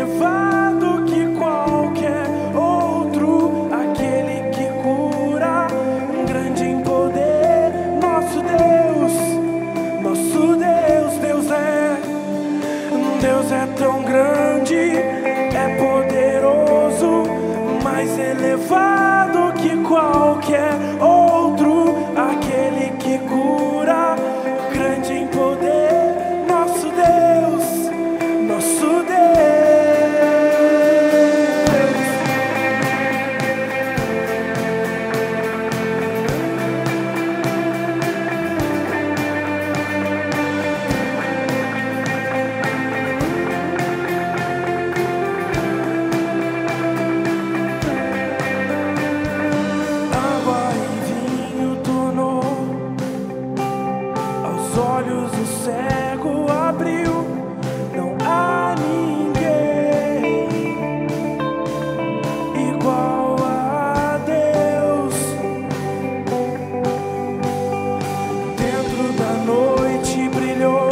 elevado que qualquer outro, aquele que cura, grande em poder, nosso Deus, Deus é tão grande, é poderoso, mais elevado que qualquer outro, aquele que cura, grande em poder, nosso Deus, nosso Deus. Olhos o cego abriu, não há ninguém igual a Deus. Dentro da noite brilhou,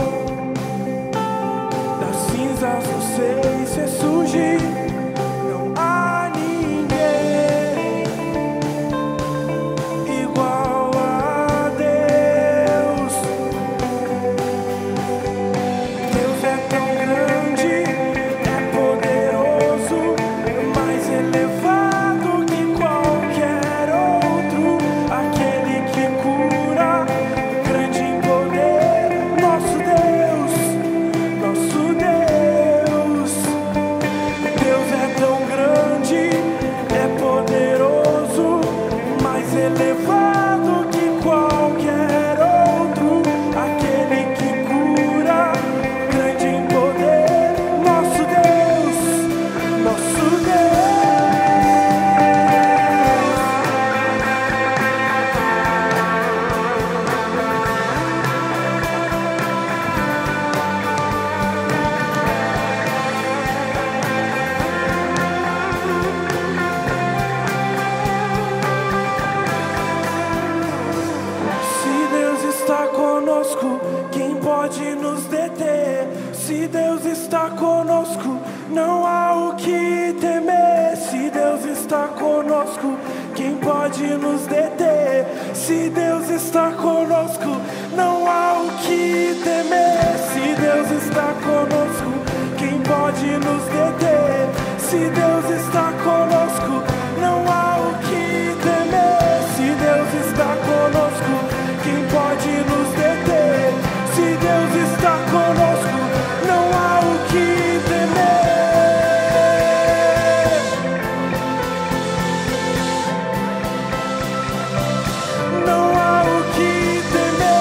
das cinzas você ressurgiu. Não há ninguém igual a Deus. Deus é tão grande, é poderoso, mais elevado que qualquer outro, aquele que cura, grande em poder, nosso Deus, nosso Deus. Deus é tão grande, é poderoso, mais elevado que qualquer outro, aquele que cura, grande em poder, nosso Deus, nosso Deus. Se Deus está conosco, quem pode nos deter? Se Deus está conosco, não há o que temer. Se Deus está conosco, quem pode nos deter? Se Deus está conosco, não há o que temer. Se Deus está conosco, quem pode nos deter? Se Deus está conosco, não há o que temer. Se Deus está conosco, quem pode nos deter? Se Deus está conosco, não há o que temer. Não há o que temer.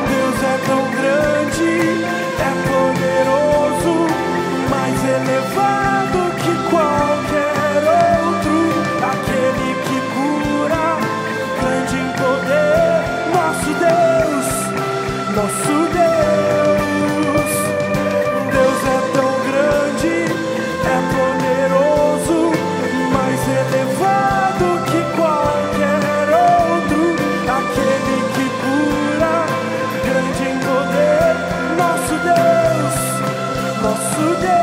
Deus é tão grande, é poderoso, mais elevado que qualquer outro, aquele que cura, grande em poder, nosso Deus, nosso Deus. Deus é tão grande, é poderoso, mais elevado que qualquer outro, aquele que cura, grande em poder, nosso Deus, nosso Deus.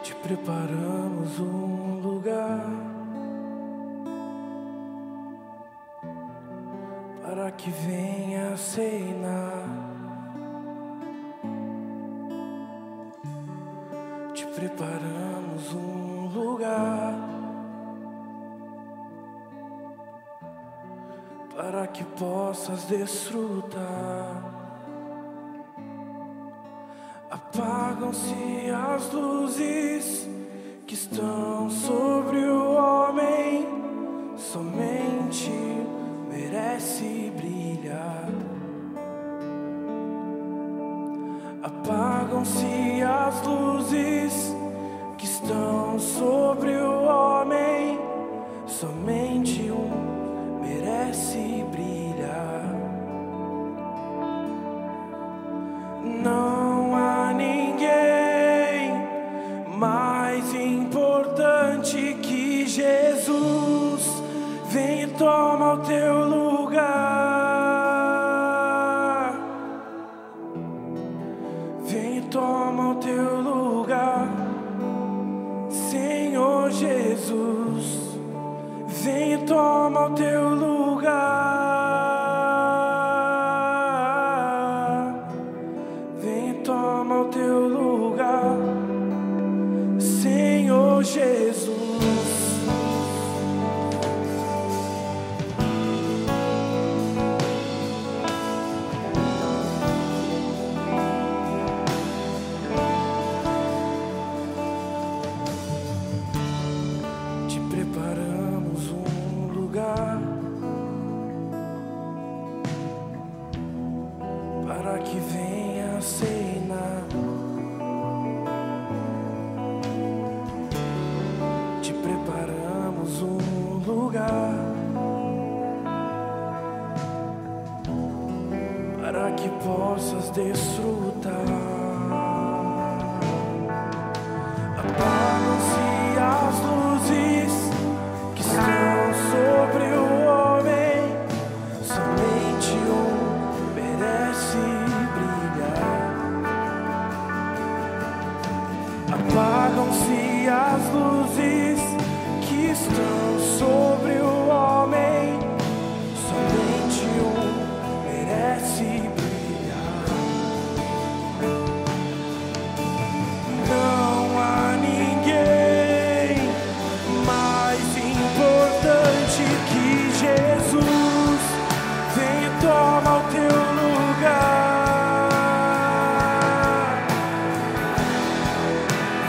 Te preparamos um lugar para que venha reinar. Te preparamos um lugar para que possas desfrutar. Apagam-se as luzes que estão sobre o homem, somente merece brilhar. Apagam-se as luzes que estão sobre o homem, somente merece brilhar. Não há ninguém mais importante que Jesus. Vem e toma o teu lugar. Vem e toma o teu lugar, Senhor Jesus. Vem e toma o teu lugar. Vem e toma o teu lugar, Senhor Jesus. Te preparamos um lugar para que venha ceinar. Te preparamos um lugar para que possas desfrutar. Apagam-se as luzes que estão sobre o homem, somente merece brilhar. Apagam-se as luzes que estão sobre o homem, somente merece brilhar. Não há ninguém mais importante que Jesus. Vem e toma o teu lugar.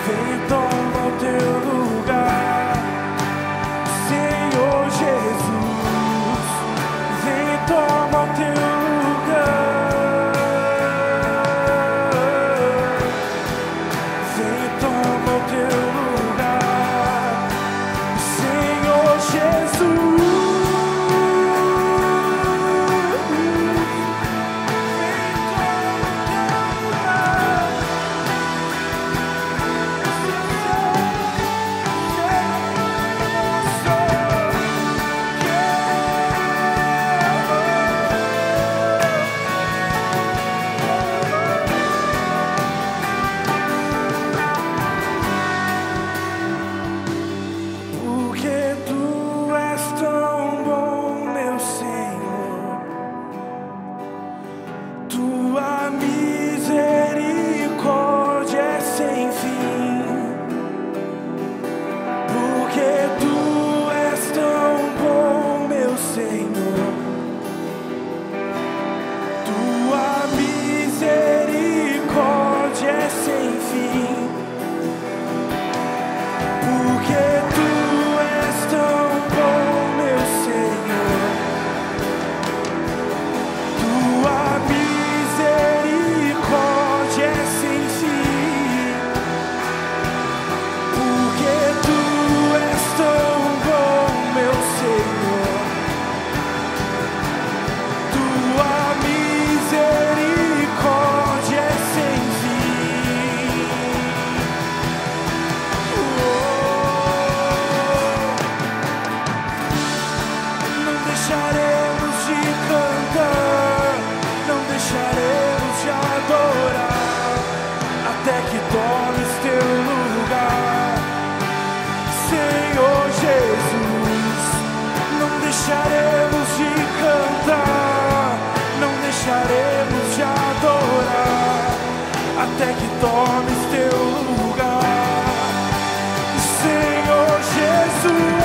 Vem e toma o teu lugar, Senhor Jesus. Vem e toma o teu lugar. Vem e toma o teu lugar, Senhor Jesus. Porque tu és tão bom, meu Senhor. Tua misericórdia é sem fim. Porque tu és tão bom, meu Senhor. Tua misericórdia é sem fim. Porque tu és tão bom, meu Senhor. Tua misericórdia é sem fim. Porque tu és tão bom, meu Senhor. Tua misericórdia é sem fim. Não deixaremos de cantar, não deixaremos de adorar, até que tomes teu lugar, Senhor Jesus. Não deixaremos de cantar, não deixaremos de adorar, até que tomes teu lugar, Senhor Jesus.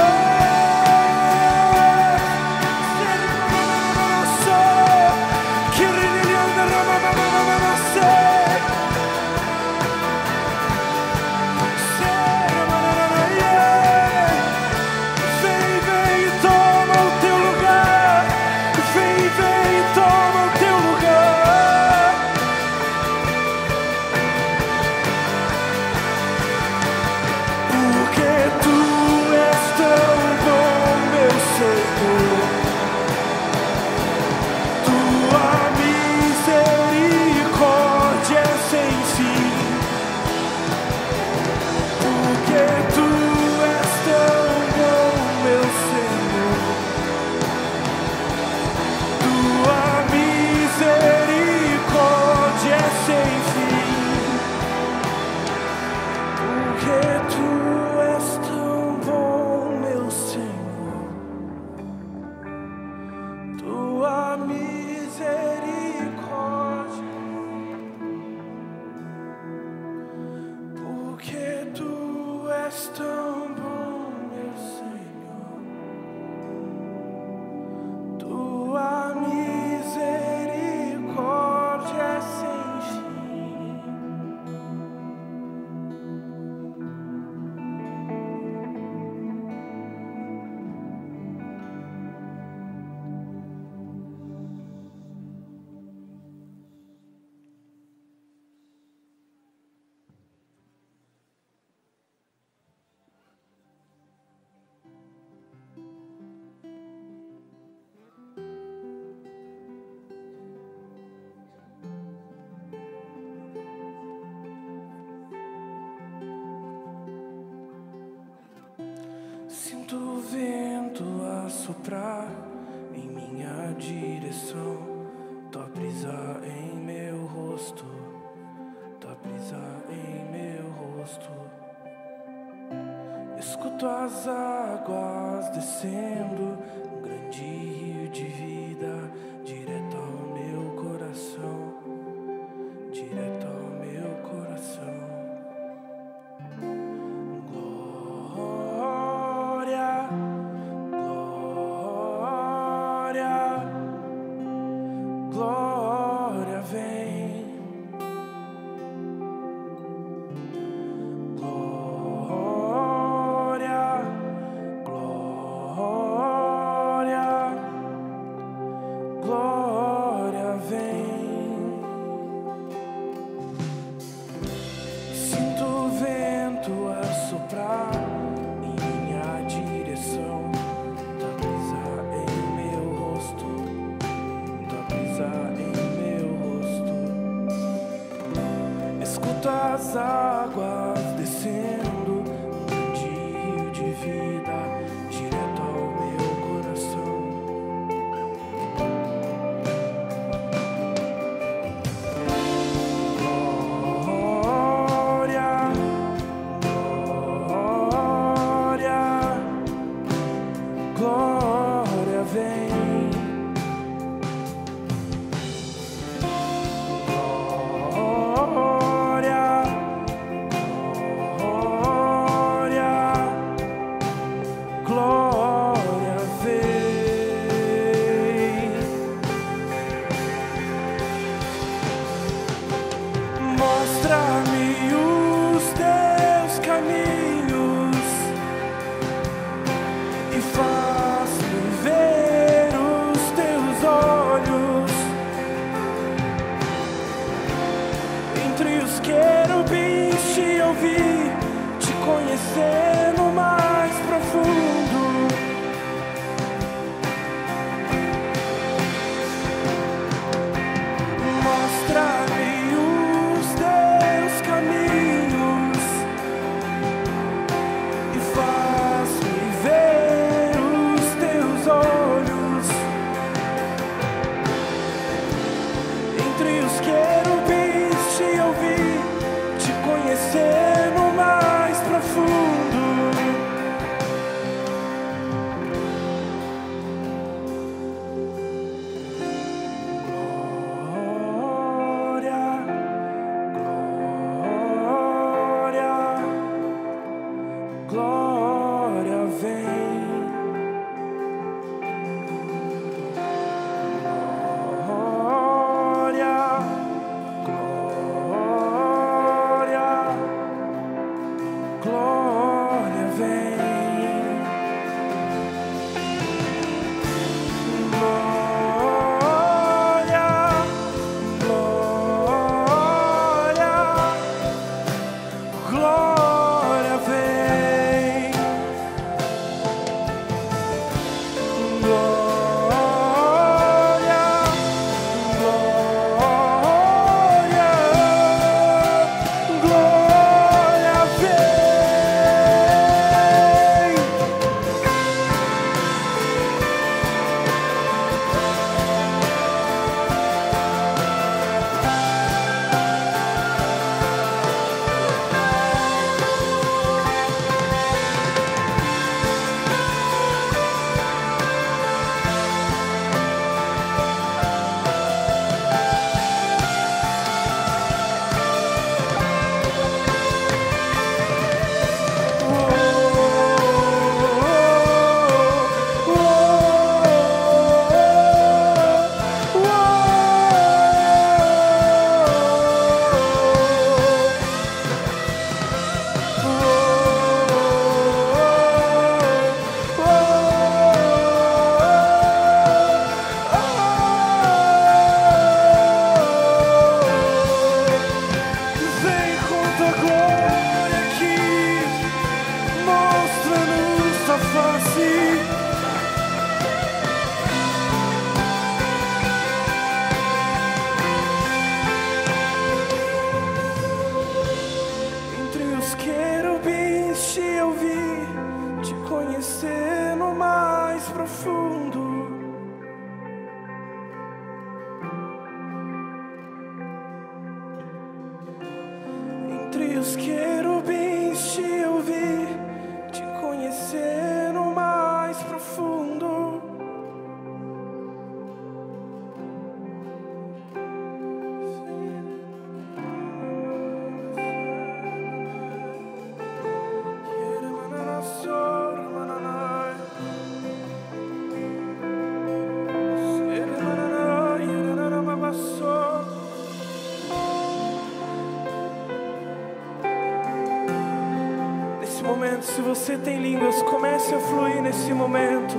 Sinto o vento a soprar em minha direção, tua brisa em meu rosto, tua brisa em meu rosto. Escuto as águas descendo, um grande rio de vida, direto ao meu coração, direto ao meu coração. Glória vem, glória, glória, glória vem. Sinto o vento a soprar em minha direção, tua brisa em meu rosto, tua brisa em meu rosto. Escuto as águas descendo, um grande rio de vida, direto ao meu coração. Glória, glória, glória vem. Glória vem. Mostra-me os teus caminhos e faz-me ver os teus olhos. Entre os querubins te ouvi, te conhecer no mais profundo. Mostra-me os teus caminhos e faz-me ver os teus olhos. Entre os querubins te ouvi, te conhecer no mais profundo. mais profundo. Entre os querubins te ouvi, te conhecer no mais profundo. Se você tem línguas, comece a fluir nesse momento.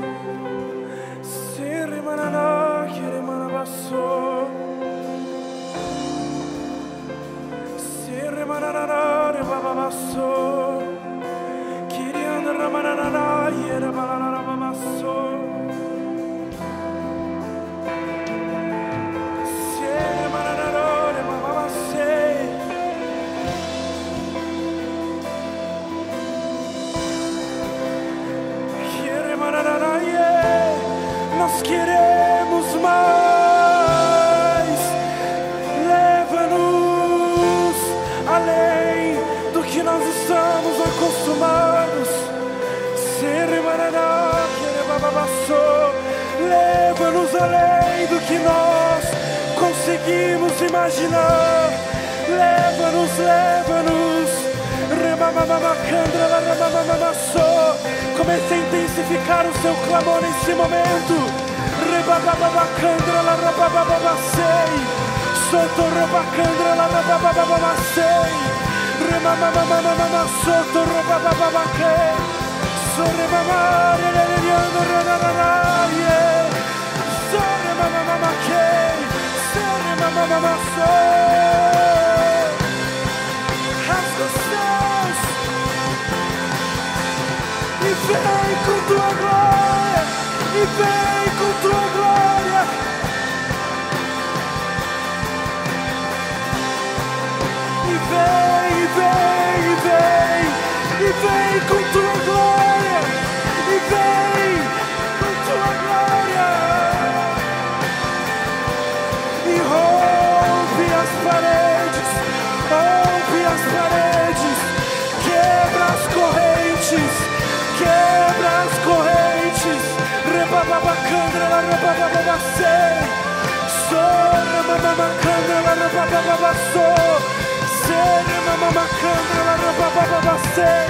Nós queremos mais. Leva-nos além do que nós estamos acostumados. Leva-nos além do que nós conseguimos imaginar. Leva-nos, leva-nos. Comece a intensificar o seu clamor nesse momento. E vem com tua glória, e vem com tua glória. E vem, e vem, e vem, e vem com tua glória, e vem com tua glória. E rompe as paredes, quebra as correntes. Quebra as correntes. Rebababacandra, rebabababacei. Sora, mamamacandra, rebabababacou. Sere, mamamacandra, rebabababacei.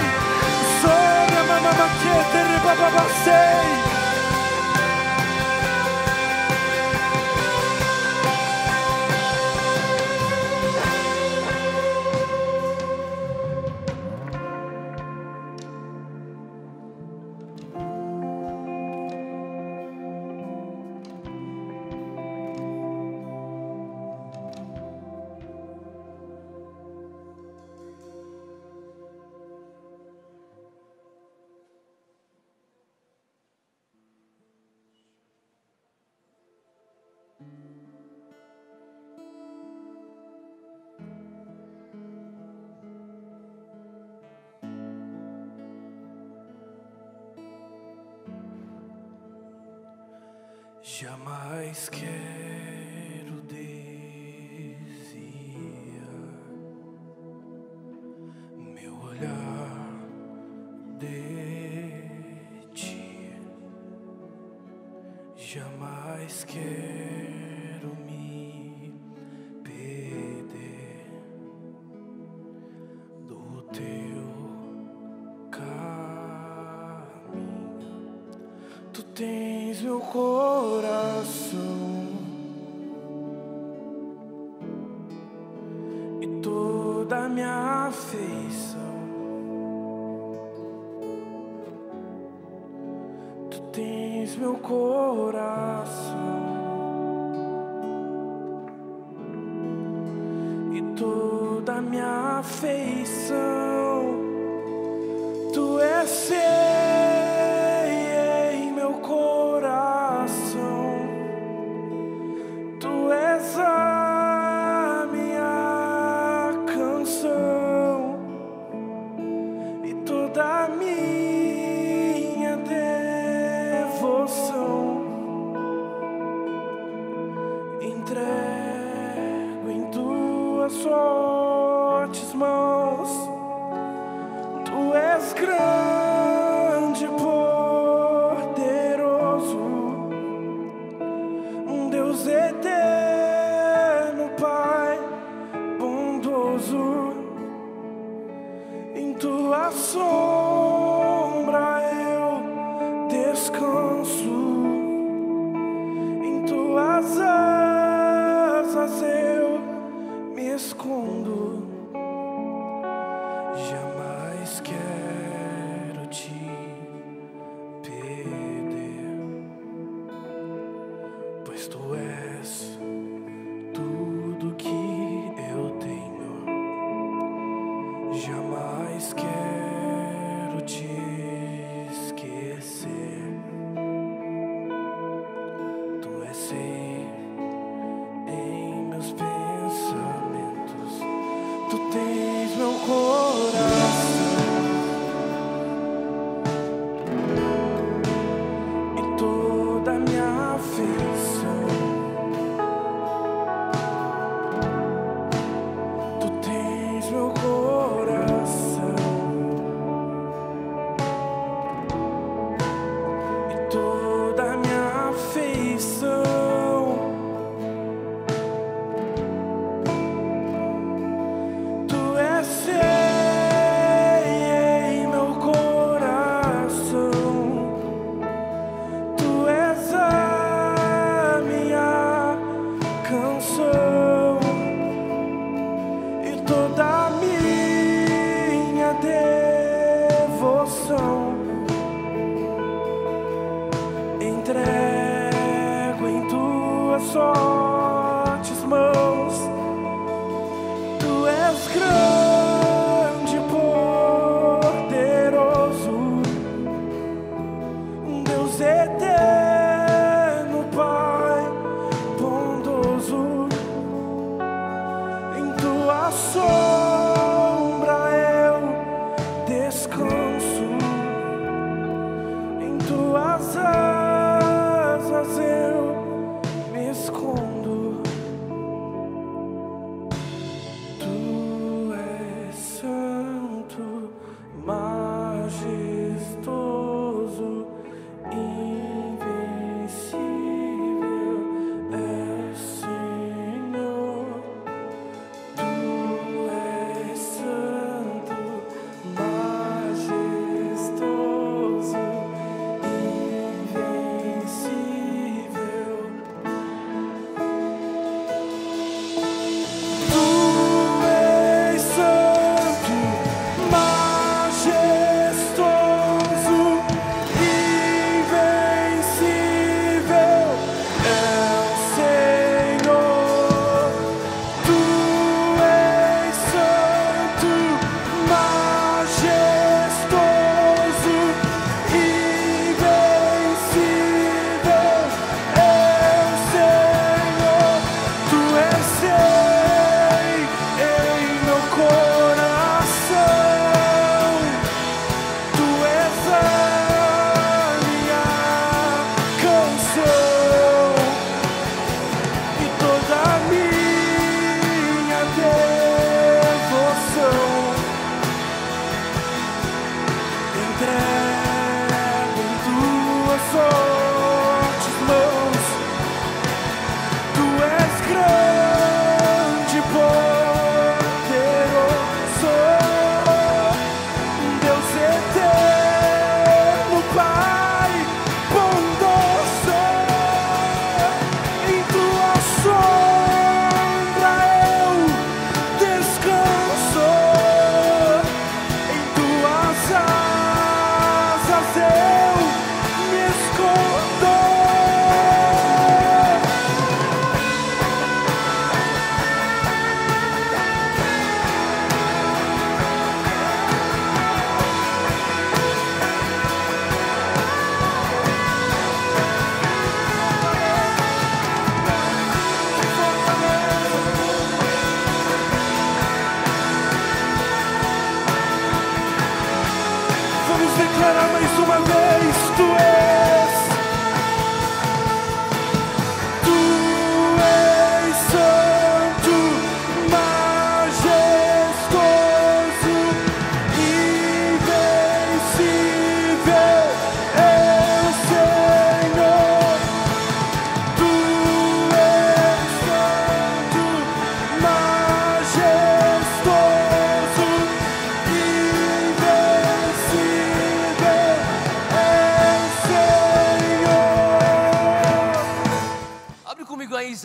Sora, mamamaquete, rebababacei. Jamais quero desviar meu olhar de ti. Jamais quero me perder do teu caminho. Tu tens meu coração e toda a minha afeição. Tu tens meu coração e toda a minha afeição. Tu és seu. descanso. Em tuas asas eu me escondo. Jamais quero te perder, pois tu és tudo que eu tenho. Jamais quero te esquecer. Tu és em meus pensamentos. Tu tens meu coração e toda a minha afeição. Tu tens meu coração e toda a minha afeição. Tu és em meu coração. Tu és a minha canção e toda a minha devoção. Entrego em tuas fortes mãos. Tu és grande, poderoso, Deus eterno, Pai bondoso. Em tua sombra eu descanso. Em tuas asas eu me escondo. Tu és santo, majestoso, invencível.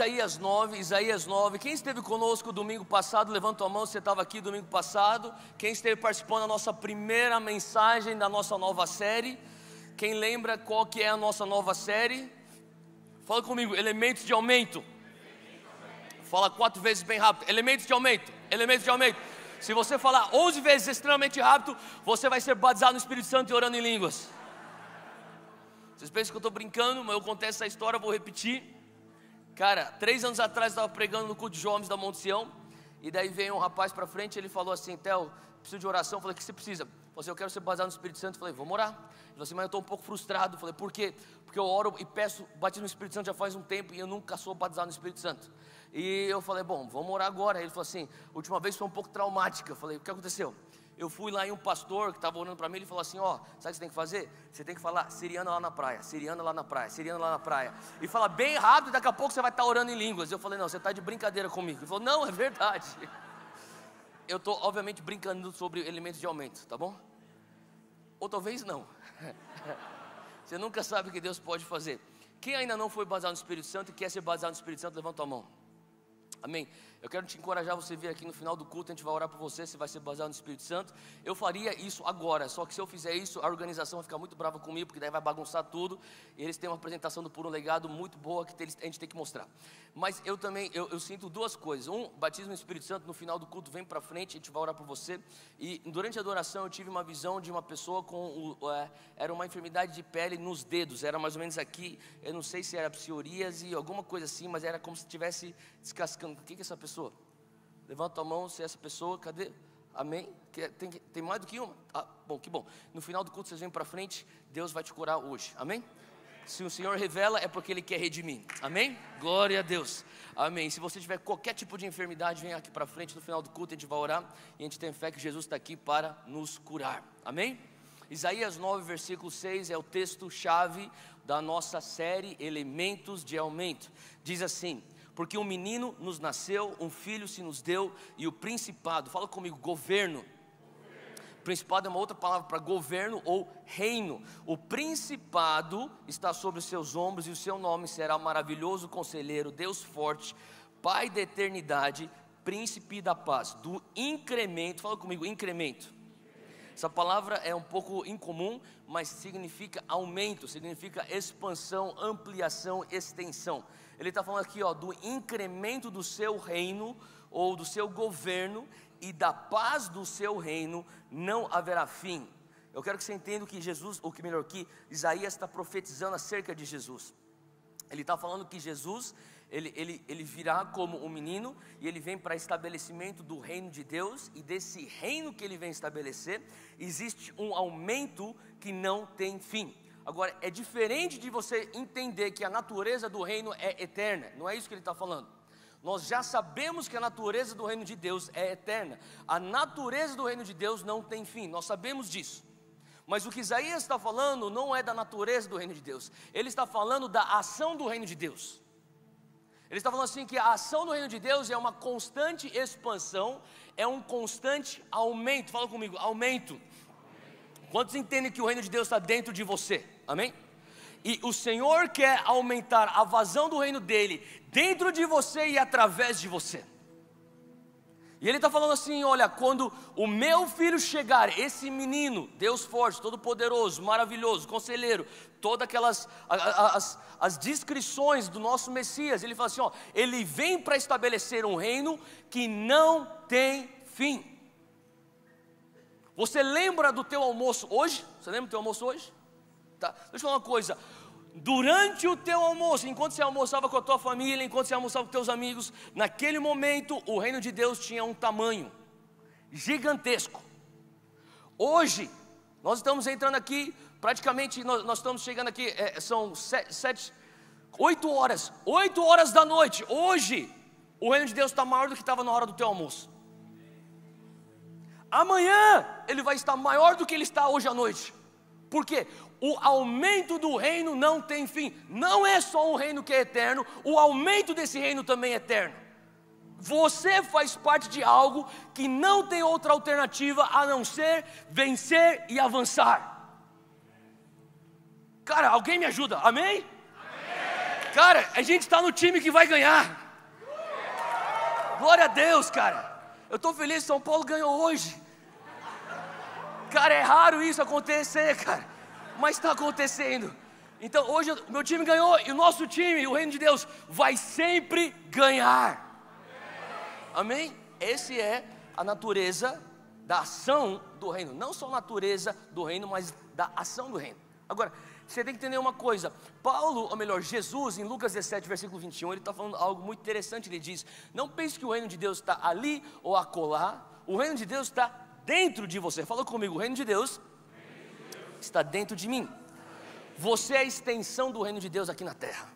Isaías 9. Quem esteve conosco domingo passado, levanta a mão se você estava aqui domingo passado. Quem esteve participando da nossa primeira mensagem da nossa nova série? Quem lembra qual que é a nossa nova série? Fala comigo, elementos de aumento. Fala 4 vezes bem rápido, elementos de aumento, elementos de aumento. Se você falar 11 vezes extremamente rápido, você vai ser batizado no Espírito Santo e orando em línguas. Vocês pensam que eu estou brincando, mas eu contei essa história, vou repetir. Cara, 3 anos atrás eu estava pregando no culto de jovens da Monte Sião. E daí veio um rapaz para frente, ele falou assim: Theo, preciso de oração. Eu falei, o que você precisa? Ele falou assim, eu quero ser batizado no Espírito Santo. Eu falei, vamos orar. Ele falou assim, mas eu estou um pouco frustrado. Eu falei, por quê? Porque eu oro e peço batismo no Espírito Santo já faz um tempo e eu nunca sou batizado no Espírito Santo. E eu falei, bom, vamos orar agora. Ele falou assim, a última vez foi um pouco traumática. Eu falei, o que aconteceu? Eu fui lá em um pastor que estava orando para mim, ele falou assim, ó, sabe o que você tem que fazer? Você tem que falar siriana lá na praia, siriana lá na praia, siriana lá na praia. E fala bem rápido, daqui a pouco você vai estar orando em línguas. Eu falei, não, você está de brincadeira comigo. Ele falou, não, é verdade. Eu estou obviamente brincando sobre elementos de aumento, tá bom? Ou talvez não. Você nunca sabe o que Deus pode fazer. Quem ainda não foi batizado no Espírito Santo e quer ser batizado no Espírito Santo, levanta a mão. Amém. Eu quero te encorajar você vir aqui no final do culto, a gente vai orar por você, você vai ser baseado no Espírito Santo. Eu faria isso agora, só que se eu fizer isso, a organização vai ficar muito brava comigo, porque daí vai bagunçar tudo. E eles têm uma apresentação do Puro Legado muito boa que a gente tem que mostrar. Mas eu também, eu sinto 2 coisas. Batismo no Espírito Santo, no final do culto, vem pra frente, a gente vai orar por você. E durante a adoração eu tive uma visão de uma pessoa era uma enfermidade de pele nos dedos, era mais ou menos aqui, eu não sei se era psoríase, alguma coisa assim, mas era como se estivesse descascando. O que é essa pessoa? Levanta a mão se é essa pessoa, cadê? Amém? Tem mais do que uma? Bom, que bom. No final do culto vocês vêm para frente, Deus vai te curar hoje, amém? Se o Senhor revela é porque Ele quer redimir, amém? Glória a Deus, amém. Se você tiver qualquer tipo de enfermidade, vem aqui para frente no final do culto, a gente vai orar. E a gente tem fé que Jesus está aqui para nos curar, amém? Isaías 9, versículo 6 é o texto-chave da nossa série Elementos de Aumento. Diz assim: porque um menino nos nasceu, um filho se nos deu, e o principado, fala comigo, governo. Principado é uma outra palavra para governo ou reino. O principado está sobre os seus ombros, e o seu nome será maravilhoso conselheiro, Deus forte, Pai da eternidade, príncipe da paz. Do incremento, fala comigo, incremento. Essa palavra é um pouco incomum, mas significa aumento, significa expansão, ampliação, extensão. Ele está falando aqui, do incremento do seu reino, ou do seu governo, e da paz do seu reino não haverá fim. Eu quero que você entenda que que Isaías está profetizando acerca de Jesus. Ele está falando que Jesus, ele virá como um menino, e ele vem para estabelecimento do reino de Deus, e desse reino que ele vem estabelecer, existe um aumento que não tem fim. Agora, é diferente de você entender que a natureza do reino é eterna, não é isso que ele está falando. Nós já sabemos que a natureza do reino de Deus é eterna. A natureza do reino de Deus não tem fim, nós sabemos disso. Mas o que Isaías está falando não é da natureza do reino de Deus. Ele está falando da ação do reino de Deus. Ele está falando assim que a ação do reino de Deus é uma constante expansão, é um constante aumento. Fala comigo, aumento. Quantos entendem que o reino de Deus está dentro de você? Amém? E o Senhor quer aumentar a vazão do reino dele dentro de você e através de você. E ele está falando assim, olha, quando o meu filho chegar, esse menino, Deus forte, todo poderoso, maravilhoso, conselheiro, todas aquelas as descrições do nosso Messias, ele fala assim, ele vem para estabelecer um reino que não tem fim. Você lembra do teu almoço hoje? Você lembra do teu almoço hoje? Tá. Deixa eu falar uma coisa. Durante o teu almoço, enquanto você almoçava com a tua família, enquanto você almoçava com teus amigos, naquele momento o reino de Deus tinha um tamanho gigantesco. Hoje, nós estamos entrando aqui, praticamente nós estamos chegando aqui, são 8 horas da noite. Hoje, o reino de Deus está maior do que estava na hora do teu almoço. Amanhã, ele vai estar maior do que ele está hoje à noite. Por quê? O aumento do reino não tem fim. Não é só um reino que é eterno, o aumento desse reino também é eterno. Você faz parte de algo que não tem outra alternativa a não ser vencer e avançar. Cara, alguém me ajuda, amém? Amém. Cara, a gente está no time que vai ganhar. Glória a Deus, cara. Eu estou feliz, São Paulo ganhou hoje. Cara, é raro isso acontecer, cara, mas está acontecendo. Então hoje o meu time ganhou e o nosso time, o reino de Deus, vai sempre ganhar. Amém? Esse é a natureza da ação do reino. Não só a natureza do reino, mas da ação do reino. Agora, você tem que entender uma coisa. Paulo, ou melhor, Jesus, em Lucas 17, versículo 21, ele está falando algo muito interessante. Ele diz: não pense que o reino de Deus está ali ou acolá. O reino de Deus está dentro de você. Fala comigo, o reino de Deus está dentro de mim. Você é a extensão do reino de Deus aqui na terra.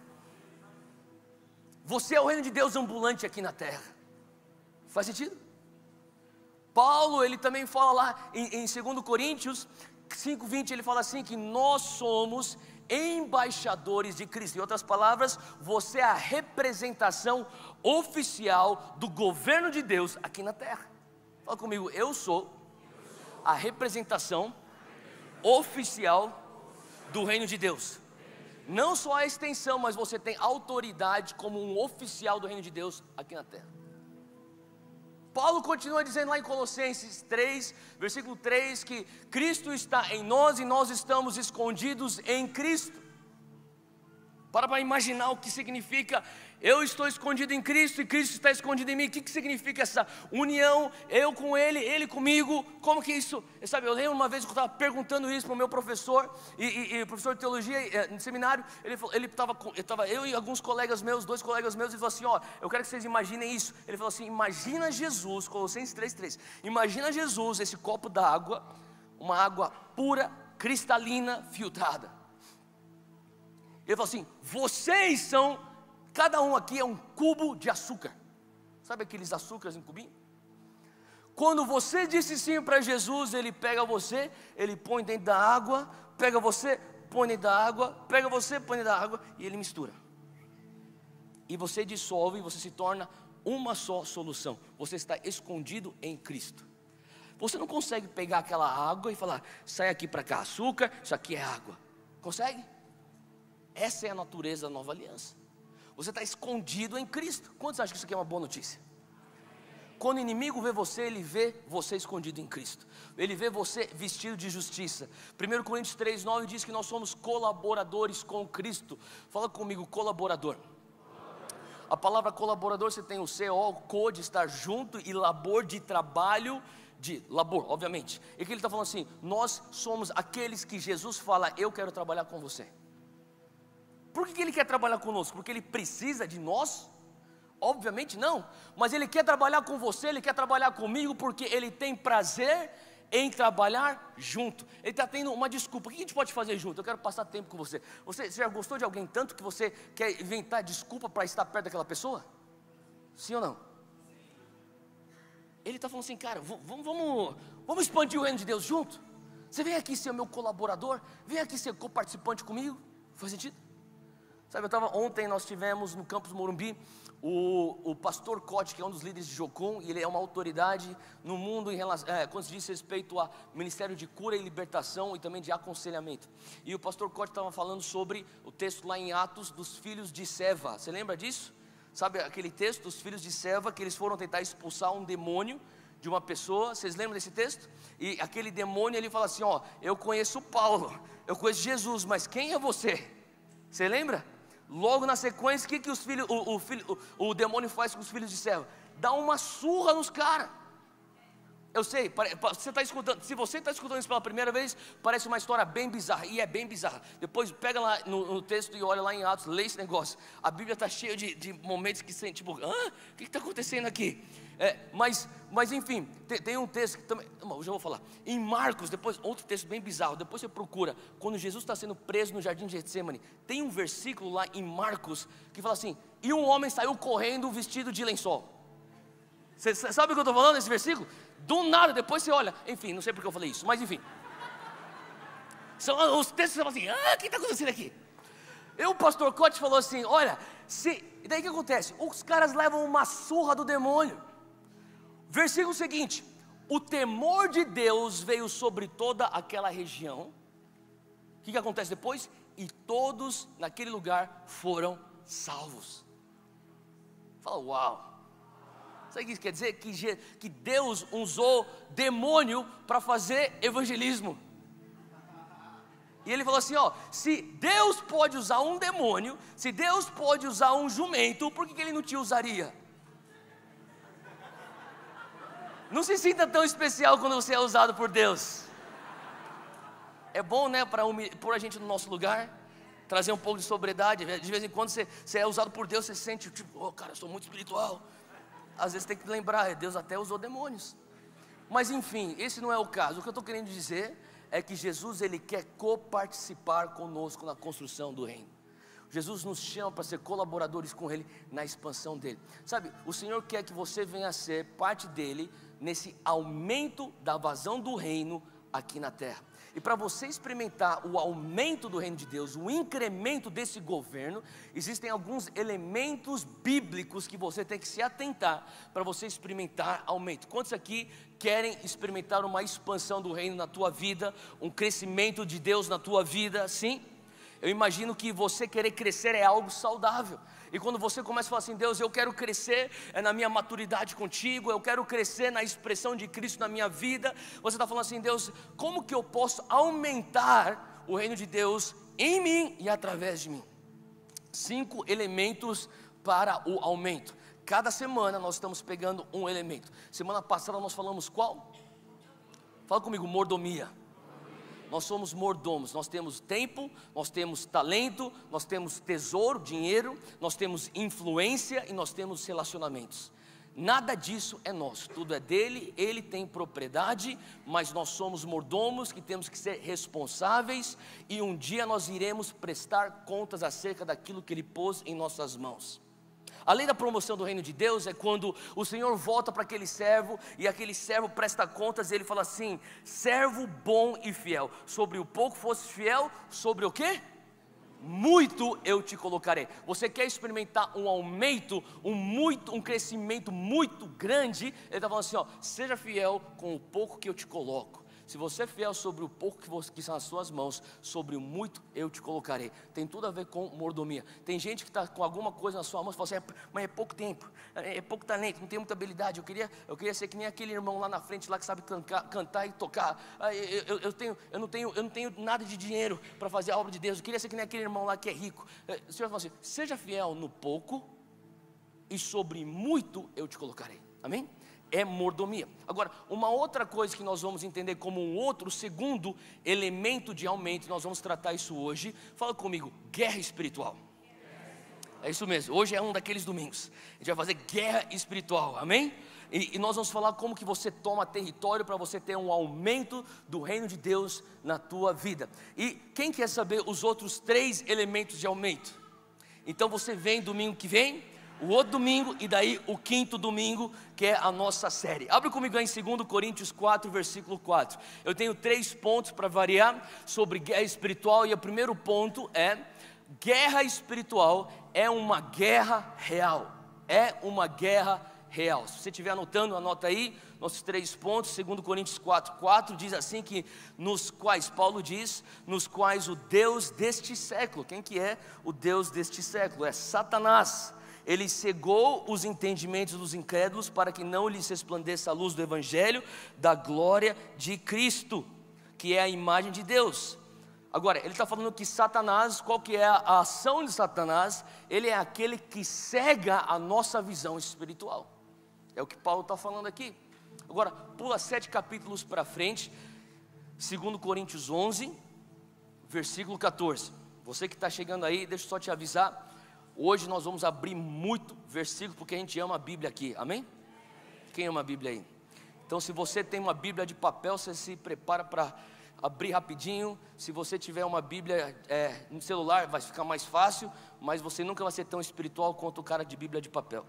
Você é o reino de Deus ambulante aqui na terra. Faz sentido? Paulo, ele também fala lá em 2 Coríntios 5:20, ele fala assim que nós somos embaixadores de Cristo. Em outras palavras, você é a representação oficial do governo de Deus aqui na terra. Fala comigo, eu sou a representação oficial do reino de Deus. Não só a extensão, mas você tem autoridade como um oficial do reino de Deus aqui na terra. Paulo continua dizendo lá em Colossenses 3, versículo 3, que Cristo está em nós e nós estamos escondidos em Cristo. Para imaginar o que significa eu estou escondido em Cristo e Cristo está escondido em mim. O que significa essa união, eu com Ele, Ele comigo? Como que isso, sabe, eu lembro uma vez que eu estava perguntando isso para o meu professor, e professor de teologia no seminário, ele estava, eu e alguns colegas meus, 2 colegas meus, ele falou assim, ó, eu quero que vocês imaginem isso. Ele falou assim, imagina Jesus, Colossenses 3:3, imagina Jesus, esse copo d'água, uma água pura, cristalina, filtrada. Ele falou assim, vocês são, cada um aqui é um cubo de açúcar. Sabe aqueles açúcares em cubinho? Quando você disse sim para Jesus, Ele pega você, Ele põe dentro da água, pega você, põe dentro da água, pega você, põe dentro da água, e Ele mistura. E você dissolve, e você se torna uma só solução. Você está escondido em Cristo. Você não consegue pegar aquela água e falar, sai aqui para cá açúcar, isso aqui é água. Consegue? Essa é a natureza da nova aliança. Você está escondido em Cristo. Quantos acham que isso aqui é uma boa notícia? Quando o inimigo vê você, ele vê você escondido em Cristo. Ele vê você vestido de justiça. 1 Coríntios 3:9 diz que nós somos colaboradores com Cristo. Fala comigo, colaborador. A palavra colaborador, você tem o CO, co, de estar junto, e labor, de trabalho, de labor, obviamente. E que ele está falando assim, nós somos aqueles que Jesus fala, eu quero trabalhar com você. Por que Ele quer trabalhar conosco? Porque Ele precisa de nós? Obviamente não, mas Ele quer trabalhar com você, Ele quer trabalhar comigo, porque Ele tem prazer em trabalhar junto. Ele está tendo uma desculpa, o que a gente pode fazer junto? Eu quero passar tempo com você. Você já gostou de alguém tanto que você quer inventar desculpa para estar perto daquela pessoa? Sim ou não? Ele está falando assim, cara, vamos expandir o reino de Deus junto? Você vem aqui ser meu colaborador, vem aqui ser co-participante comigo, faz sentido? Sabe, ontem nós tivemos no campus Morumbi o pastor Cote, que é um dos líderes de Jocum, e ele é uma autoridade no mundo quando se diz respeito a ministério de cura e libertação e também de aconselhamento. E o pastor Cote estava falando sobre o texto lá em Atos dos filhos de Seva. Você lembra disso? Sabe aquele texto dos filhos de Seva, que eles foram tentar expulsar um demônio de uma pessoa? Vocês lembram desse texto? E aquele demônio, ele fala assim, ó, eu conheço Paulo, eu conheço Jesus, mas quem é você? Você lembra? Logo na sequência, o que o demônio faz com os filhos de Seva? Dá uma surra nos caras. Eu sei, você está escutando, se você está escutando isso pela primeira vez, parece uma história bem bizarra, e é bem bizarra. Depois pega lá no texto e olha lá em Atos, lê esse negócio. A Bíblia está cheia de momentos que você, tipo, o que está acontecendo aqui? Mas enfim, tem um texto que também, eu já vou falar. Em Marcos, depois, outro texto bem bizarro, depois você procura, quando Jesus está sendo preso no jardim de Getsemane, tem um versículo lá em Marcos, que fala assim, e um homem saiu correndo vestido de lençol. Você sabe o que eu estou falando nesse versículo? Do nada, depois você olha, enfim, não sei porque eu falei isso, mas enfim. São os textos que você fala assim, o que está acontecendo aqui? E o pastor Cote falou assim, olha, e daí o que acontece? Os caras levam uma surra do demônio. Versículo seguinte, o temor de Deus veio sobre toda aquela região. O que acontece depois? E todos naquele lugar foram salvos. Fala, uau. Sabe o que isso quer dizer? Que Deus usou demônio para fazer evangelismo. E ele falou assim, ó, se Deus pode usar um demônio, se Deus pode usar um jumento, por que Ele não te usaria? Não se sinta tão especial quando você é usado por Deus. É bom, né, para pôr a gente no nosso lugar, trazer um pouco de sobriedade. De vez em quando você é usado por Deus, você se sente tipo, oh cara, eu sou muito espiritual. Às vezes tem que lembrar, Deus até usou demônios. Mas enfim, esse não é o caso. O que eu estou querendo dizer é que Jesus, Ele quer coparticipar conosco na construção do reino. Jesus nos chama para ser colaboradores com Ele na expansão dEle. Sabe, o Senhor quer que você venha a ser parte dEle nesse aumento da vazão do reino aqui na terra. E para você experimentar o aumento do reino de Deus, o incremento desse governo, existem alguns elementos bíblicos que você tem que se atentar para você experimentar aumento. Quantos aqui querem experimentar uma expansão do reino na tua vida, um crescimento de Deus na tua vida? Sim? Eu imagino que você querer crescer é algo saudável. E quando você começa a falar assim, Deus, eu quero crescer na minha maturidade contigo, eu quero crescer na expressão de Cristo na minha vida, você está falando assim, Deus, como que eu posso aumentar o reino de Deus em mim e através de mim? 5 elementos para o aumento. Cada semana nós estamos pegando um elemento. Semana passada nós falamos qual? Fala comigo, mordomia. Nós somos mordomos, nós temos tempo, nós temos talento, nós temos tesouro, dinheiro, nós temos influência e nós temos relacionamentos. Nada disso é nosso, tudo é dele, ele tem propriedade, mas nós somos mordomos que temos que ser responsáveis e um dia nós iremos prestar contas acerca daquilo que ele pôs em nossas mãos. A lei da promoção do reino de Deus é quando o Senhor volta para aquele servo e aquele servo presta contas e ele fala assim, servo bom e fiel, sobre o pouco fosse fiel, sobre o quê? Muito eu te colocarei. Você quer experimentar um aumento, um crescimento muito grande? Ele está falando assim, ó, seja fiel com o pouco que eu te coloco. Se você é fiel sobre o pouco que está nas suas mãos, sobre o muito eu te colocarei. Tem tudo a ver com mordomia. Tem gente que está com alguma coisa na sua mão e fala assim, mas é pouco tempo, é pouco talento, não tem muita habilidade. Eu queria ser que nem aquele irmão lá na frente lá que sabe cantar e tocar. Eu não tenho nada de dinheiro para fazer a obra de Deus. Eu queria ser que nem aquele irmão lá que é rico. O Senhor fala assim, seja fiel no pouco e sobre muito eu te colocarei. Amém? É mordomia. Agora, uma outra coisa que nós vamos entender como um outro, segundo elemento de aumento, nós vamos tratar isso hoje. Fala comigo, guerra espiritual. É isso mesmo, hoje é um daqueles domingos. A gente vai fazer guerra espiritual, amém? E nós vamos falar como que você toma território para você ter um aumento do reino de Deus na tua vida. E quem quer saber os outros 3 elementos de aumento? Então você vem domingo que vem, o outro domingo e daí o 5º domingo, que é a nossa série. Abre comigo aí em 2 Coríntios 4, versículo 4. Eu tenho 3 pontos para variar sobre guerra espiritual. E o primeiro ponto é, guerra espiritual é uma guerra real. É uma guerra real. Se você estiver anotando, anota aí, nossos 3 pontos. 2 Coríntios 4, 4 diz assim que, nos quais, Paulo diz, nos quais o Deus deste século, quem que é o Deus deste século? É Satanás. Ele cegou os entendimentos dos incrédulos para que não lhes resplandeça a luz do evangelho da glória de Cristo, que é a imagem de Deus. Agora, ele está falando que Satanás, qual que é a ação de Satanás? Ele é aquele que cega a nossa visão espiritual. É o que Paulo está falando aqui. Agora, pula 7 capítulos para frente, 2 Coríntios 11, versículo 14. Você que está chegando aí, deixa eu só te avisar. Hoje nós vamos abrir muito versículo, porque a gente ama a Bíblia aqui, amém? Quem ama a Bíblia aí? Então se você tem uma Bíblia de papel, você se prepara para abrir rapidinho. Se você tiver uma Bíblia no celular, vai ficar mais fácil, mas você nunca vai ser tão espiritual quanto o cara de Bíblia de papel.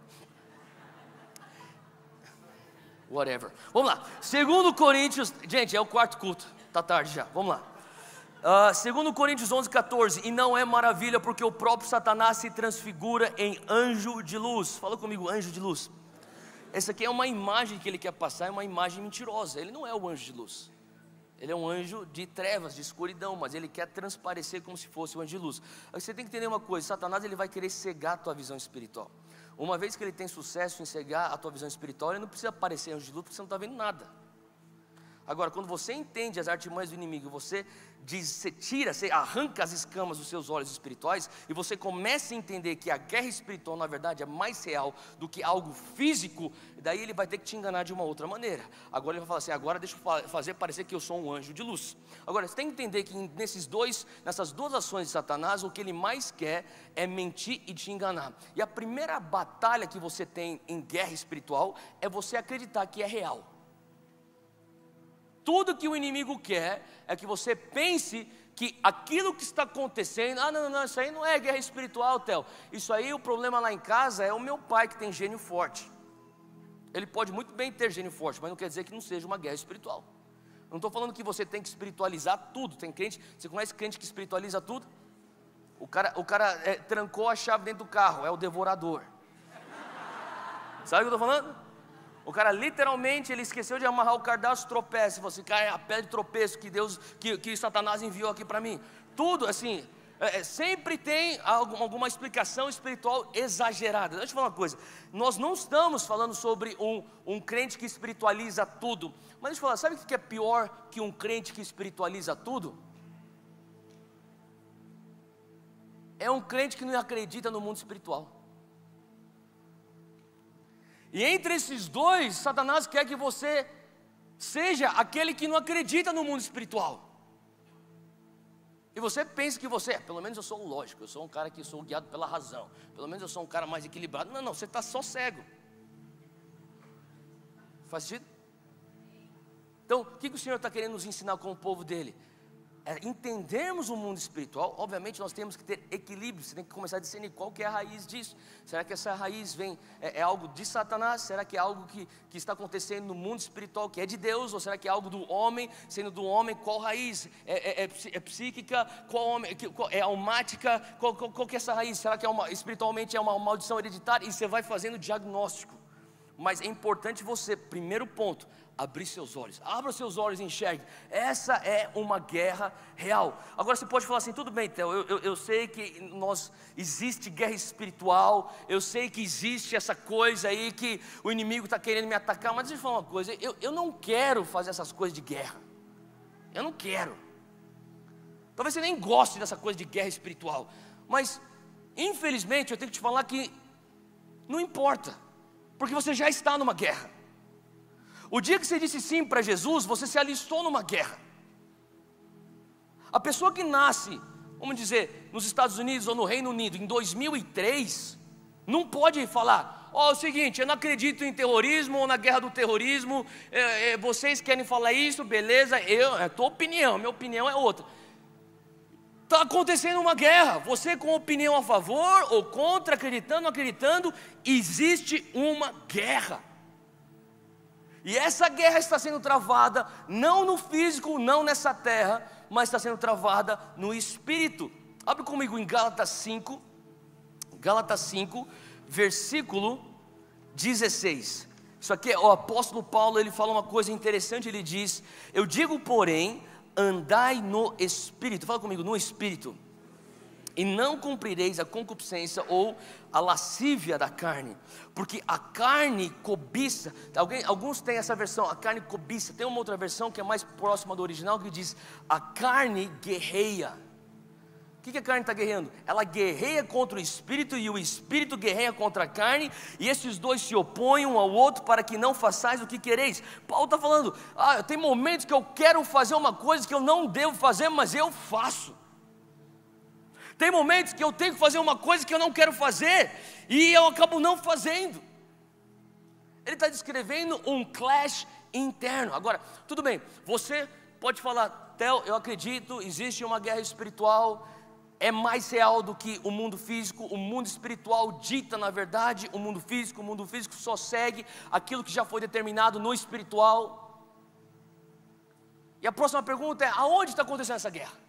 Whatever. Vamos lá, 2 Coríntios, gente, é o 4º culto, tá tarde já, vamos lá. 2 Coríntios 11, 14. E não é maravilha porque o próprio Satanás se transfigura em anjo de luz. Fala comigo, anjo de luz. Essa aqui é uma imagem que ele quer passar, é uma imagem mentirosa. Ele não é o anjo de luz. Ele é um anjo de trevas, de escuridão, mas ele quer transparecer como se fosse um anjo de luz. Você tem que entender uma coisa: Satanás ele vai querer cegar a tua visão espiritual. Uma vez que ele tem sucesso em cegar a tua visão espiritual, ele não precisa parecer anjo de luz, porque você não está vendo nada. Agora, quando você entende as artimanhas do inimigo, você arranca as escamas dos seus olhos espirituais, e você começa a entender que a guerra espiritual, na verdade, é mais real do que algo físico. Daí ele vai ter que te enganar de uma outra maneira. Agora ele vai falar assim: agora deixa eu fazer parecer que eu sou um anjo de luz. Agora, você tem que entender que nessas duas ações de Satanás, o que ele mais quer é mentir e te enganar. E a primeira batalha que você tem em guerra espiritual é você acreditar que é real. Tudo que o inimigo quer é que você pense que aquilo que está acontecendo, não, isso aí não é guerra espiritual, Theo. Isso aí, o problema lá em casa é o meu pai que tem gênio forte. Ele pode muito bem ter gênio forte, mas não quer dizer que não seja uma guerra espiritual. Eu não estou falando que você tem que espiritualizar tudo. Tem crente, você conhece crente que espiritualiza tudo? O cara trancou a chave dentro do carro, é o devorador. Sabe o que eu estou falando? O cara literalmente, ele esqueceu de amarrar o cardápio, tropeça. Você cai a pedra de tropeço que Satanás enviou aqui para mim. Tudo assim, sempre tem alguma explicação espiritual exagerada. Deixa eu falar uma coisa: nós não estamos falando sobre um crente que espiritualiza tudo. Mas deixa eu falar, sabe o que é pior que um crente que espiritualiza tudo? É um crente que não acredita no mundo espiritual. E entre esses dois, Satanás quer que você seja aquele que não acredita no mundo espiritual. E você pensa que pelo menos eu sou lógico, eu sou um cara que sou guiado pela razão, pelo menos eu sou um cara mais equilibrado. Não, você está só cego. Faz sentido? Então, o que o Senhor está querendo nos ensinar com o povo dele? Entendermos o mundo espiritual. Obviamente nós temos que ter equilíbrio. Você tem que começar a discernir qual que é a raiz disso. Será que essa raiz é algo de Satanás? Será que é algo que está acontecendo no mundo espiritual que é de Deus? Ou será que é algo do homem? Sendo do homem, qual raiz? É psíquica? É almática? Qual que é essa raiz? Será que espiritualmente é uma maldição hereditária? E você vai fazendo diagnóstico. Mas é importante você, primeiro ponto, abrir seus olhos. Abra seus olhos e enxergue. Essa é uma guerra real. Agora você pode falar assim: tudo bem, Theo, eu sei que existe guerra espiritual, eu sei que existe essa coisa aí que o inimigo está querendo me atacar. Mas deixa eu falar uma coisa: eu não quero fazer essas coisas de guerra. Eu não quero. Talvez você nem goste dessa coisa de guerra espiritual, mas infelizmente eu tenho que te falar que não importa, porque você já está numa guerra. O dia que você disse sim para Jesus, você se alistou numa guerra. A pessoa que nasce, vamos dizer, nos Estados Unidos ou no Reino Unido em 2003, não pode falar: é o seguinte, eu não acredito em terrorismo ou na guerra do terrorismo, vocês querem falar isso, beleza, é tua opinião, minha opinião é outra. Está acontecendo uma guerra, você com opinião a favor ou contra, acreditando, não acreditando, existe uma guerra. E essa guerra está sendo travada, não no físico, não nessa terra, mas está sendo travada no espírito. Abre comigo em Gálatas 5, versículo 16. Isso aqui, o apóstolo Paulo, ele fala uma coisa interessante, ele diz: eu digo, porém, andai no espírito. Fala comigo, no espírito. E não cumprireis a concupiscência ou a lascívia da carne, porque a carne cobiça. Alguns têm essa versão, a carne cobiça. Tem uma outra versão que é mais próxima do original, que diz: a carne guerreia. O que a carne está guerreando? Ela guerreia contra o espírito, e o espírito guerreia contra a carne, e esses dois se opõem um ao outro para que não façais o que quereis. Paulo está falando: tem momentos que eu quero fazer uma coisa que eu não devo fazer, mas eu faço. Tem momentos que eu tenho que fazer uma coisa que eu não quero fazer, e eu acabo não fazendo. Ele está descrevendo um clash interno. Agora, tudo bem, você pode falar: Theo, eu acredito, existe uma guerra espiritual, é mais real do que o mundo físico. O mundo espiritual dita, na verdade, o mundo físico só segue aquilo que já foi determinado no espiritual. E a próxima pergunta é: aonde está acontecendo essa guerra?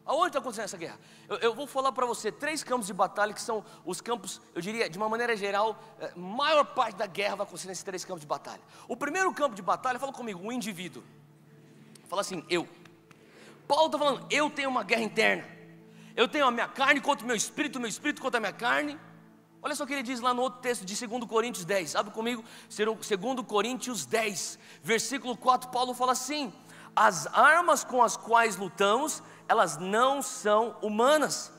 Aonde está acontecendo essa guerra? Eu vou falar para você 3 campos de batalha, que são os campos, eu diria, de uma maneira geral, maior parte da guerra vai acontecer nesses 3 campos de batalha. O primeiro campo de batalha, fala comigo, o indivíduo. Fala assim, eu. Paulo está falando, eu tenho uma guerra interna. Eu tenho a minha carne contra o meu espírito contra a minha carne. Olha só o que ele diz lá no outro texto de 2 Coríntios 10. Abre comigo, 2 Coríntios 10, versículo 4, Paulo fala assim: as armas com as quais lutamos, elas não são humanas.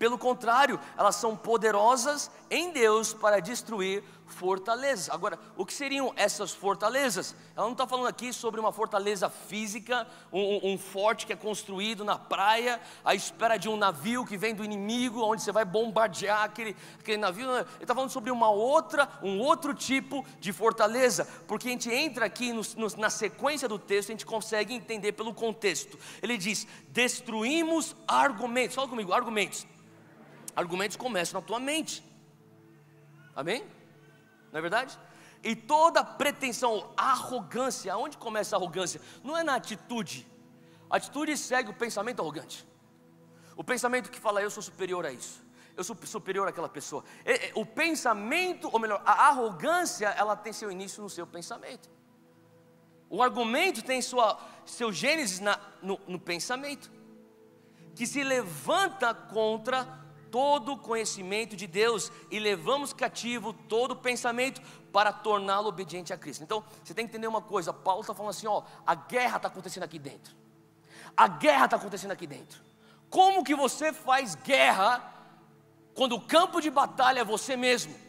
Pelo contrário, elas são poderosas em Deus para destruir fortalezas. Agora, o que seriam essas fortalezas? Ela não está falando aqui sobre uma fortaleza física, um forte que é construído na praia, à espera de um navio que vem do inimigo, onde você vai bombardear aquele navio. Ele está falando sobre um outro tipo de fortaleza, porque a gente entra aqui na sequência do texto, a gente consegue entender pelo contexto. Ele diz, destruímos argumentos. Fala comigo, argumentos. Argumentos começam na tua mente. Amém? Não é verdade? E toda pretensão, arrogância. Aonde começa a arrogância? Não é na atitude. A atitude segue o pensamento arrogante. O pensamento que fala, eu sou superior a isso, eu sou superior àquela pessoa. O pensamento, ou melhor, a arrogância, ela tem seu início no seu pensamento. O argumento tem seu gênesis no pensamento, que se levanta contra todo o conhecimento de Deus, e levamos cativo todo pensamento para torná-lo obediente a Cristo. Então, você tem que entender uma coisa, Paulo está falando assim, a guerra está acontecendo aqui dentro. A guerra está acontecendo aqui dentro. Como que você faz guerra quando o campo de batalha é você mesmo?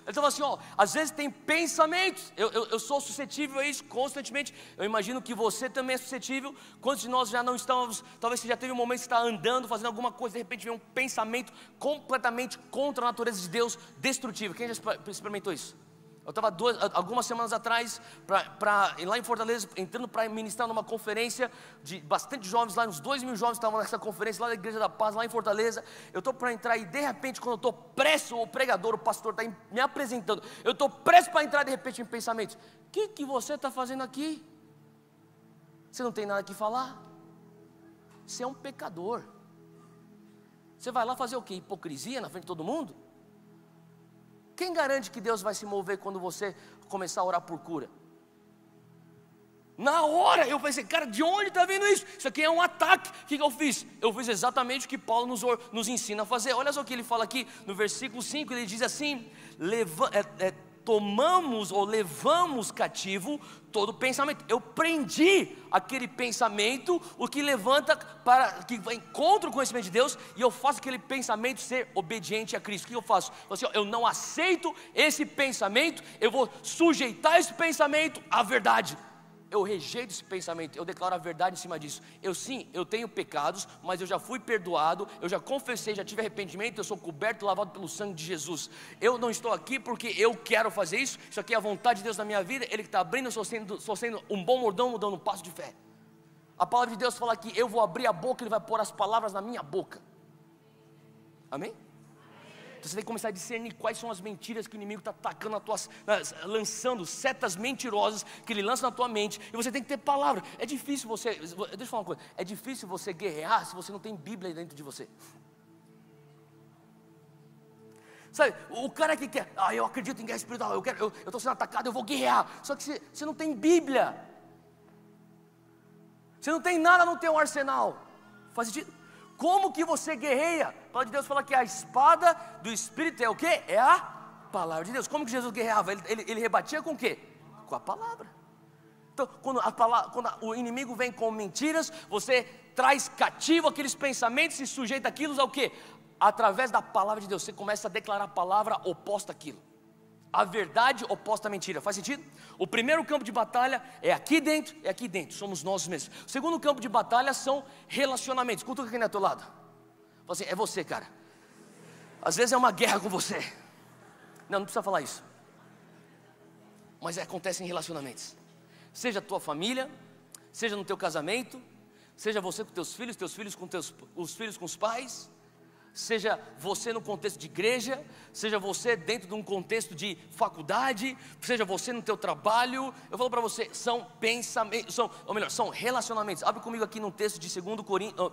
Ele estava assim, às vezes tem pensamentos, eu sou suscetível a isso constantemente. Eu imagino que você também é suscetível. Quantos de nós já não estamos, talvez você já teve um momento que está andando, fazendo alguma coisa, de repente vem um pensamento completamente contra a natureza de Deus, destrutivo. Quem já experimentou isso? Eu estava algumas semanas atrás, lá em Fortaleza, entrando para ministrar numa conferência de bastante jovens lá, uns 2.000 jovens estavam nessa conferência, lá da Igreja da Paz, lá em Fortaleza. Eu estou para entrar e de repente, quando eu estou preso, o pregador, o pastor está me apresentando, eu estou preso para entrar, de repente, em pensamentos: o que você está fazendo aqui? Você não tem nada que falar? Você é um pecador. Você vai lá fazer o quê? Hipocrisia na frente de todo mundo? Quem garante que Deus vai se mover quando você começar a orar por cura? Na hora eu pensei, cara, de onde está vindo isso? Isso aqui é um ataque. O que eu fiz? Eu fiz exatamente o que Paulo nos ensina a fazer. Olha só o que ele fala aqui no versículo 5. Ele diz assim, tomamos ou levamos cativo todo pensamento. Eu prendi aquele pensamento, o que levanta que vai contra o conhecimento de Deus, e eu faço aquele pensamento ser obediente a Cristo. O que eu faço? Eu não aceito esse pensamento, eu vou sujeitar esse pensamento à verdade. Eu rejeito esse pensamento, eu declaro a verdade em cima disso. Eu tenho pecados, mas eu já fui perdoado, eu já confessei, já tive arrependimento, eu sou coberto e lavado pelo sangue de Jesus. Eu não estou aqui porque eu quero fazer isso aqui é a vontade de Deus na minha vida, Ele que está abrindo, eu estou sendo um bom mordomo, dando um passo de fé. A palavra de Deus fala que eu vou abrir a boca, Ele vai pôr as palavras na minha boca. Amém? Então você tem que começar a discernir quais são as mentiras que o inimigo está atacando lançando setas mentirosas que ele lança na tua mente, e você tem que ter palavra. É difícil deixa eu falar uma coisa, é difícil você guerrear se você não tem Bíblia dentro de você. Sabe, o cara que quer, eu acredito em guerra espiritual, eu estou sendo atacado, eu vou guerrear. Só que você não tem Bíblia, você não tem nada no teu arsenal. Faz sentido? Como que você guerreia? A palavra de Deus fala que a espada do Espírito é o quê? É a palavra de Deus. Como que Jesus guerreava? Ele rebatia com o quê? Com a palavra. Então, quando o inimigo vem com mentiras, você traz cativo aqueles pensamentos e sujeita aquilo ao quê? Através da palavra de Deus, você começa a declarar a palavra oposta àquilo. A verdade oposta à mentira. Faz sentido? O primeiro campo de batalha é aqui dentro, somos nós mesmos. O segundo campo de batalha são relacionamentos. Cutuca aqui do teu lado. Fala assim, é você, cara. Às vezes é uma guerra com você. Não precisa falar isso. Mas acontece em relacionamentos. Seja a tua família, seja no teu casamento, seja você com teus filhos com os filhos com os pais, seja você no contexto de igreja, seja você dentro de um contexto de faculdade, seja você no teu trabalho. Eu falo para você, são pensamentos, são relacionamentos. Abre comigo aqui num texto de 2 Coríntios,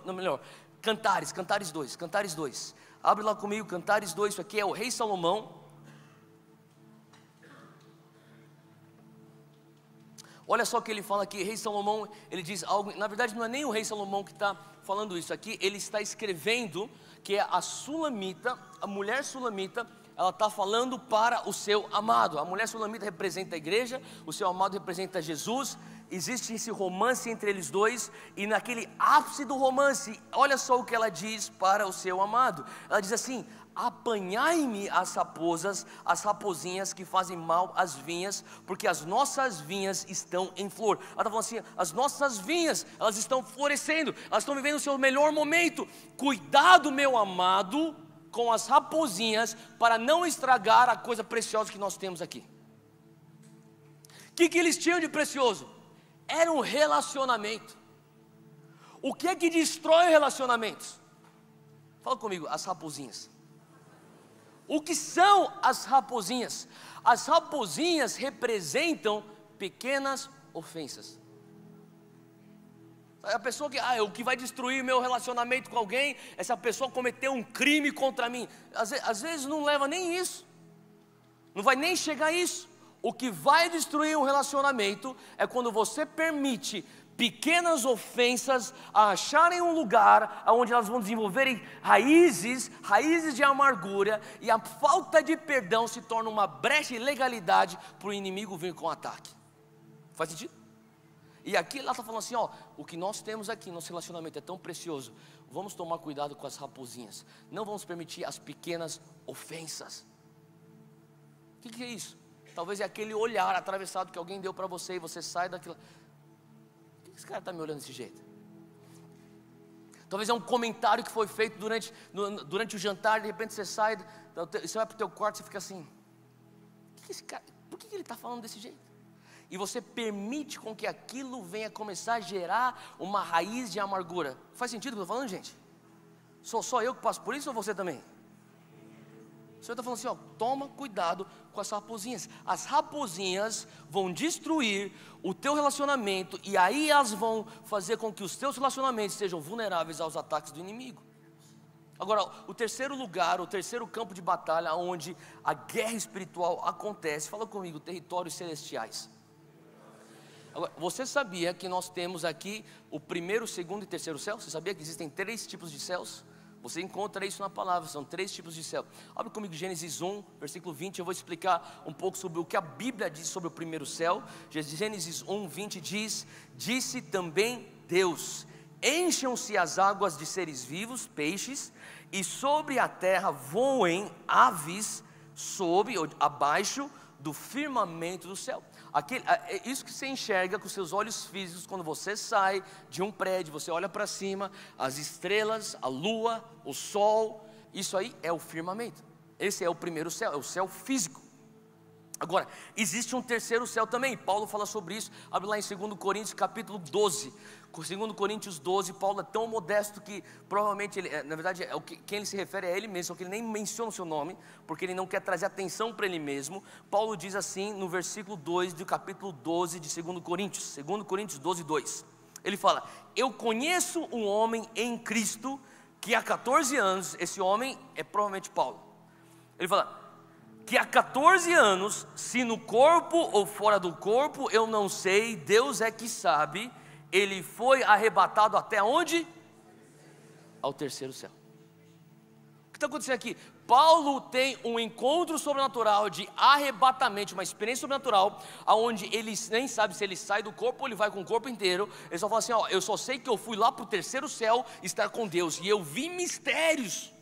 Cantares 2. Abre lá comigo, Cantares 2, isso aqui é o rei Salomão. Olha só o que ele fala aqui, rei Salomão, ele diz algo, na verdade não é nem o rei Salomão que está falando isso aqui, ele está escrevendo que a sulamita, a mulher sulamita, ela está falando para o seu amado. A mulher sulamita representa a igreja, o seu amado representa Jesus. Existe esse romance entre eles dois, e naquele ápice do romance, olha só o que ela diz para o seu amado. Ela diz assim: apanhai-me as raposas, as raposinhas que fazem mal às vinhas, porque as nossas vinhas estão em flor. Ela está falando assim: as nossas vinhas, elas estão florescendo, elas estão vivendo o seu melhor momento. Cuidado, meu amado, com as raposinhas, para não estragar a coisa preciosa que nós temos aqui. O que eles tinham de precioso? Era um relacionamento. O que é que destrói relacionamentos? Fala comigo, as raposinhas. O que são as raposinhas? As raposinhas representam pequenas ofensas. A pessoa que, o que vai destruir meu relacionamento com alguém, essa pessoa cometeu um crime contra mim. Às vezes não leva nem isso, não vai nem chegar a isso. O que vai destruir um relacionamento é quando você permite pequenas ofensas a acharem um lugar onde elas vão desenvolverem raízes de amargura, e a falta de perdão se torna uma brecha e legalidade para o inimigo vir com ataque. Faz sentido? E aqui ela está falando assim, o que nós temos aqui, nosso relacionamento é tão precioso, vamos tomar cuidado com as raposinhas, não vamos permitir as pequenas ofensas. O que é isso? Talvez é aquele olhar atravessado que alguém deu para você, e você sai daquilo. Por que esse cara está me olhando desse jeito? Talvez é um comentário que foi feito durante o jantar, de repente você sai, você vai para o teu quarto e você fica assim: por que ele está falando desse jeito? E você permite com que aquilo venha começar a gerar uma raiz de amargura. Faz sentido o que eu estou falando, gente? Sou só eu que passo por isso, ou você também? O Senhor está falando assim, toma cuidado com as raposinhas. As raposinhas vão destruir o teu relacionamento, e aí elas vão fazer com que os teus relacionamentos sejam vulneráveis aos ataques do inimigo. Agora, o terceiro lugar, o terceiro campo de batalha onde a guerra espiritual acontece, fala comigo, territórios celestiais. Agora, você sabia que nós temos aqui o primeiro, segundo e terceiro céu? Você sabia que existem 3 tipos de céus? Você encontra isso na palavra, são 3 tipos de céu. Abre comigo Gênesis 1, versículo 20, eu vou explicar um pouco sobre o que a Bíblia diz sobre o primeiro céu. Gênesis 1, 20 diz: disse também Deus, encham-se as águas de seres vivos, peixes, e sobre a terra voem aves, sob ou abaixo do firmamento do céu. Isso que você enxerga com seus olhos físicos quando você sai de um prédio, você olha para cima, as estrelas, a lua, o sol, isso aí é o firmamento. Esse é o primeiro céu, é o céu físico. Agora, existe um terceiro céu também, Paulo fala sobre isso, abre lá em 2 Coríntios capítulo 12, 2 Coríntios 12, Paulo é tão modesto que provavelmente, na verdade, quem ele se refere é ele mesmo, só que ele nem menciona o seu nome, porque ele não quer trazer atenção para ele mesmo. Paulo diz assim no versículo 2 do capítulo 12 de 2 Coríntios 12, 2, ele fala: eu conheço um homem em Cristo, que há 14 anos, esse homem é provavelmente Paulo, ele fala que há 14 anos, se no corpo ou fora do corpo, eu não sei, Deus é que sabe, ele foi arrebatado até onde? Ao terceiro céu. O que está acontecendo aqui? Paulo tem um encontro sobrenatural de arrebatamento, uma experiência sobrenatural, onde ele nem sabe se ele sai do corpo ou ele vai com o corpo inteiro. Ele só fala assim, eu só sei que eu fui lá para o terceiro céu estar com Deus, e eu vi mistérios.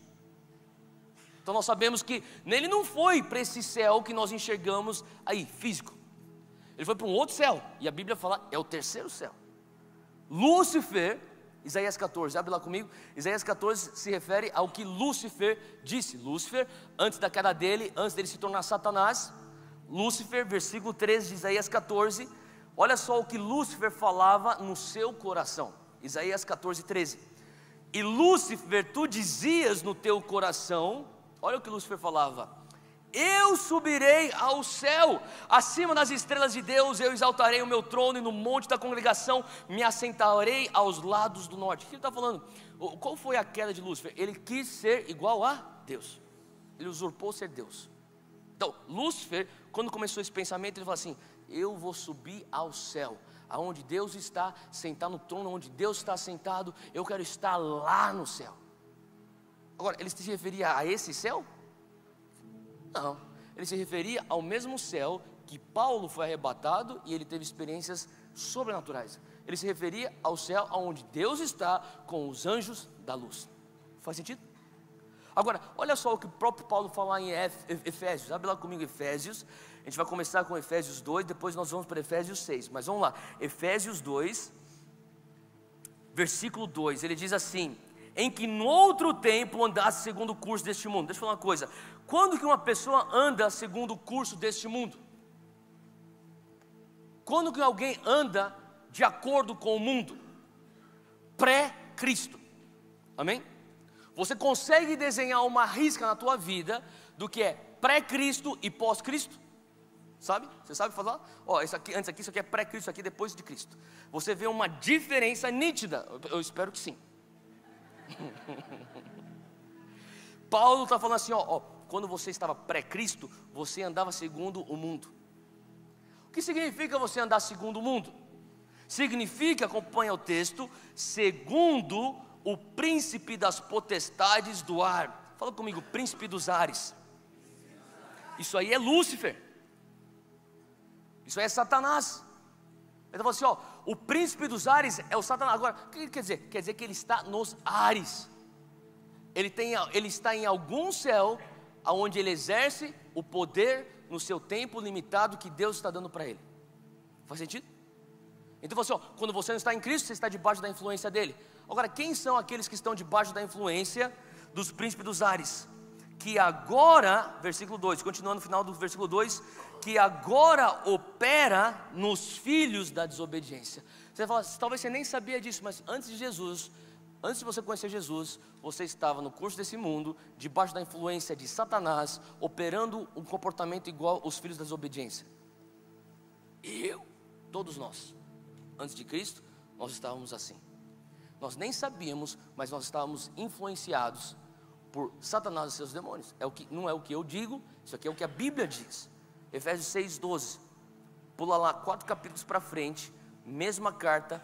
Então nós sabemos que ele não foi para esse céu que nós enxergamos aí, físico. Ele foi para um outro céu, e a Bíblia fala, é o terceiro céu. Lúcifer, Isaías 14, abre lá comigo. Isaías 14 se refere ao que Lúcifer disse. Lúcifer, antes da queda dele, antes dele se tornar Satanás, Lúcifer, versículo 13 de Isaías 14, olha só o que Lúcifer falava no seu coração. Isaías 14, 13. E Lúcifer, tu dizias no teu coração, olha o que Lúcifer falava: eu subirei ao céu, acima das estrelas de Deus, eu exaltarei o meu trono, e no monte da congregação me assentarei aos lados do norte. O que ele está falando? Qual foi a queda de Lúcifer? Ele quis ser igual a Deus, ele usurpou ser Deus. Então, Lúcifer, quando começou esse pensamento, ele falou assim: eu vou subir ao céu, aonde Deus está sentado no trono, onde Deus está sentado, eu quero estar lá no céu. Agora, ele se referia a esse céu? Não, ele se referia ao mesmo céu que Paulo foi arrebatado e ele teve experiências sobrenaturais. Ele se referia ao céu onde Deus está com os anjos da luz. Faz sentido? Agora, olha só o que o próprio Paulo fala em Efésios. Abre lá comigo Efésios. A gente vai começar com Efésios 2, depois nós vamos para Efésios 6. Mas vamos lá, Efésios 2, versículo 2. Ele diz assim: em que no outro tempo andasse segundo o curso deste mundo. Deixa eu falar uma coisa. Quando que uma pessoa anda segundo o curso deste mundo? Quando que alguém anda de acordo com o mundo? Pré-Cristo. Amém? Você consegue desenhar uma risca na tua vida do que é pré-Cristo e pós-Cristo? Sabe? Você sabe falar? Ó, isso aqui, antes aqui, isso aqui é pré-Cristo, isso aqui é depois de Cristo. Você vê uma diferença nítida. Eu espero que sim. Paulo está falando assim, ó, quando você estava pré-Cristo, você andava segundo o mundo. O que significa você andar segundo o mundo? Significa, acompanha o texto, segundo o príncipe das potestades do ar. Fala comigo, príncipe dos ares. Isso aí é Lúcifer. Isso aí é Satanás. Ele falou assim, ó, o príncipe dos ares é o Satanás. Agora, o que quer dizer? Quer dizer que ele está nos ares. Ele está em algum céu, onde ele exerce o poder no seu tempo limitado que Deus está dando para ele. Faz sentido? Então você, ó, quando você não está em Cristo, você está debaixo da influência dele. Agora, quem são aqueles que estão debaixo da influência dos príncipes dos ares? Que agora, versículo 2, continuando no final do versículo 2, que agora opera nos filhos da desobediência. Você fala, talvez você nem sabia disso, mas antes de Jesus, antes de você conhecer Jesus, você estava no curso desse mundo, debaixo da influência de Satanás, operando um comportamento igual aos filhos da desobediência. Todos nós, antes de Cristo, nós estávamos assim. Nós nem sabíamos, mas nós estávamos influenciados por Satanás e seus demônios. Não é o que eu digo, isso aqui é o que a Bíblia diz. Efésios 6:12. Pula lá 4 capítulos para frente, mesma carta.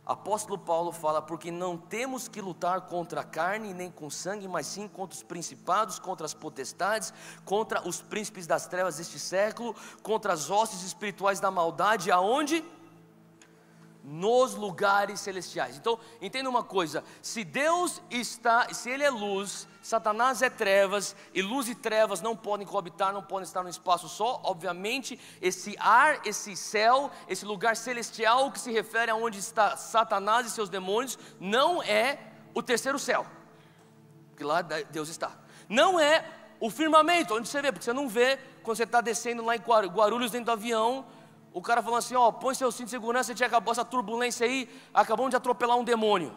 Apóstolo Paulo fala, porque não temos que lutar contra a carne nem com sangue, mas sim contra os principados, contra as potestades, contra os príncipes das trevas deste século, contra as hostes espirituais da maldade, aonde? Nos lugares celestiais. Então, entenda uma coisa, se Deus está, se Ele é luz, Satanás é trevas, e luz e trevas não podem coabitar, não podem estar num espaço só. Obviamente, esse ar, esse céu, esse lugar celestial que se refere a onde está Satanás e seus demônios, não é o terceiro céu, porque lá Deus está. Não é o firmamento, onde você vê, porque você não vê quando você está descendo lá em Guarulhos dentro do avião, o cara falando assim, ó, põe seu cinto de segurança, tinha acabou essa turbulência aí, acabamos de atropelar um demônio.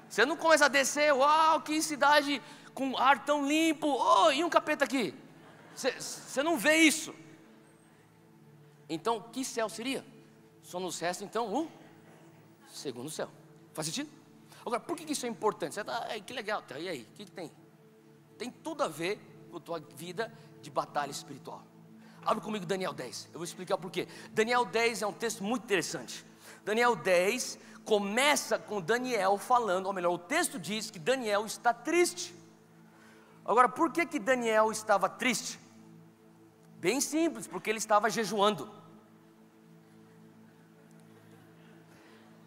Você não começa a descer, uau, que cidade com ar tão limpo, oh, e um capeta aqui. Você não vê isso. Então, que céu seria? Só nos resta então o segundo céu. Faz sentido? Agora, por que isso é importante? Você tá, que legal, e aí, o que tem? Tem tudo a ver com a tua vida de batalha espiritual. Abre comigo Daniel 10, eu vou explicar por quê. Daniel 10 é um texto muito interessante. Daniel 10 começa com Daniel falando, ou melhor, o texto diz que Daniel está triste. Agora, por que Daniel estava triste? Bem simples, porque ele estava jejuando.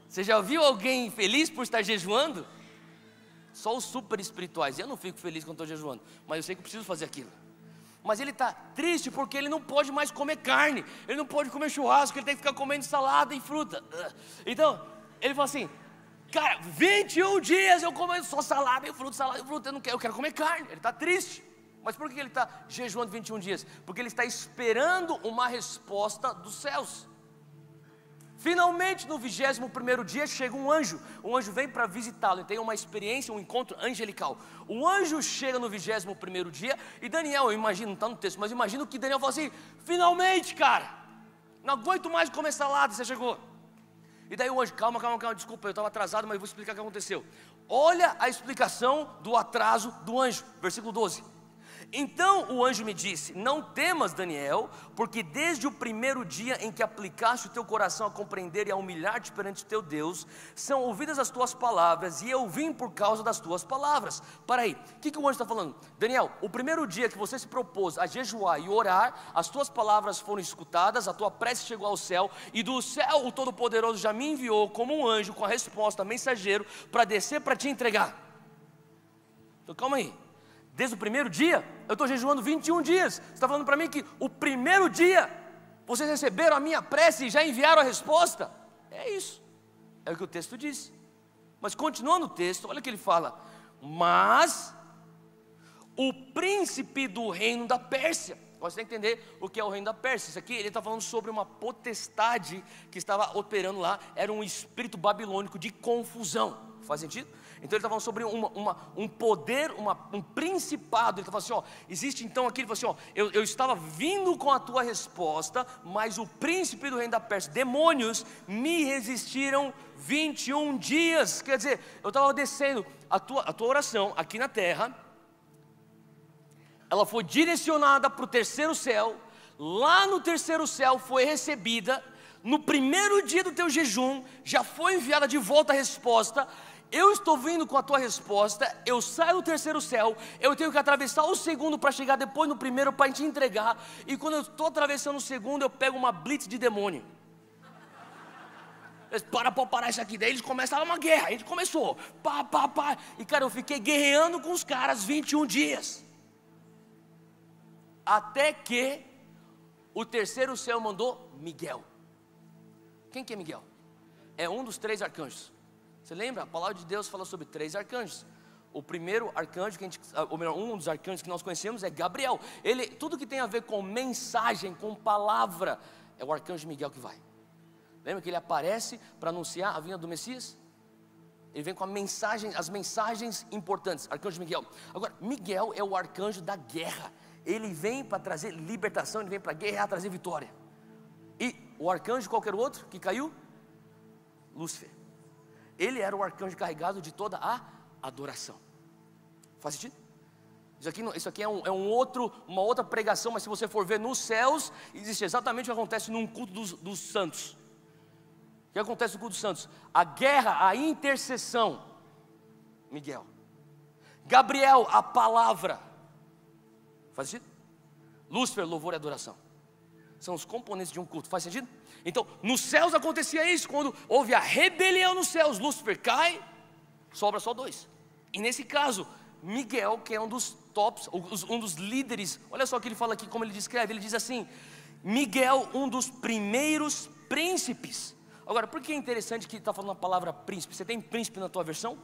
Você já viu alguém feliz por estar jejuando? Só os super espirituais. Eu não fico feliz quando estou jejuando, mas eu sei que eu preciso fazer aquilo. Mas ele está triste porque ele não pode mais comer carne, ele não pode comer churrasco, ele tem que ficar comendo salada e fruta. Então, ele fala assim, cara, 21 dias eu comendo só salada e fruta, eu quero comer carne. Ele está triste. Mas por que ele está jejuando 21 dias? Porque ele está esperando uma resposta dos céus. Finalmente, no 21º dia, chega um anjo vem para visitá-lo, ele tem uma experiência, um encontro angelical. O anjo chega no 21º dia, e Daniel, eu imagino, não está no texto, mas imagino que Daniel fala assim, finalmente, cara, não aguento mais comer salada, você chegou. E daí o anjo, calma, desculpa, eu estava atrasado, mas eu vou explicar o que aconteceu. Olha a explicação do atraso do anjo, versículo 12. Então o anjo me disse: não temas, Daniel, porque desde o primeiro dia em que aplicaste o teu coração a compreender e a humilhar-te perante o teu Deus, são ouvidas as tuas palavras, e eu vim por causa das tuas palavras. Para aí, o que o anjo está falando? Daniel, o primeiro dia que você se propôs a jejuar e orar, as tuas palavras foram escutadas, a tua prece chegou ao céu, e do céu o Todo-Poderoso já me enviou como um anjo com a resposta, mensageiro, para descer para te entregar. Então calma aí. Desde o primeiro dia, eu estou jejuando 21 dias. Você está falando para mim que o primeiro dia vocês receberam a minha prece e já enviaram a resposta? É isso, é o que o texto diz. Mas continuando o texto, olha o que ele fala: mas o príncipe do reino da Pérsia. Você tem que entender o que é o reino da Pérsia. Isso aqui ele está falando sobre uma potestade que estava operando lá. Era um espírito babilônico de confusão. Faz sentido? Então ele está falando sobre um poder, um principado. Ele está falando assim, ó, existe então aqui, ele falou assim, ó, eu estava vindo com a tua resposta, mas o príncipe do reino da Pérsia, demônios, me resistiram 21 dias. Quer dizer, eu estava descendo, a tua oração aqui na terra, ela foi direcionada para o terceiro céu. Lá no terceiro céu foi recebida. No primeiro dia do teu jejum, já foi enviada de volta a resposta. Eu estou vindo com a tua resposta, eu saio do terceiro céu, eu tenho que atravessar o segundo para chegar depois no primeiro para te entregar. E quando eu estou atravessando o segundo, eu pego uma blitz de demônio. Eles parar isso aqui, daí eles começaram uma guerra, a gente começou, pá. E cara, eu fiquei guerreando com os caras 21 dias. Até que o terceiro céu mandou Miguel. Quem que é Miguel? É um dos 3 arcanjos. Você lembra? A palavra de Deus fala sobre 3 arcanjos. O primeiro arcanjo, um dos arcanjos que nós conhecemos é Gabriel. Ele, tudo que tem a ver com mensagem, com palavra, é o arcanjo Miguel que vai. Lembra que ele aparece para anunciar a vinda do Messias? Ele vem com as mensagens importantes, arcanjo Miguel. Agora, Miguel é o arcanjo da guerra. Ele vem para trazer libertação, ele vem para guerrear, trazer vitória. E o arcanjo, qual que era o outro que caiu? Lúcifer. Ele era o arcanjo carregado de toda a adoração. Faz sentido? Isso aqui é uma outra pregação, mas se você for ver nos céus, existe exatamente o que acontece num culto dos santos. O que acontece no culto dos santos? A guerra, a intercessão, Miguel. Gabriel, a palavra. Faz sentido? Lúcifer, louvor e adoração. São os componentes de um culto. Faz sentido? Então, nos céus acontecia isso. Quando houve a rebelião nos céus, Lúcifer cai, sobra só 2. E nesse caso, Miguel, que é um dos tops, um dos líderes. Olha só o que ele fala aqui, como ele descreve. Ele diz assim: Miguel, um dos primeiros príncipes. Agora, por que é interessante que está falando a palavra príncipe? Você tem príncipe na tua versão?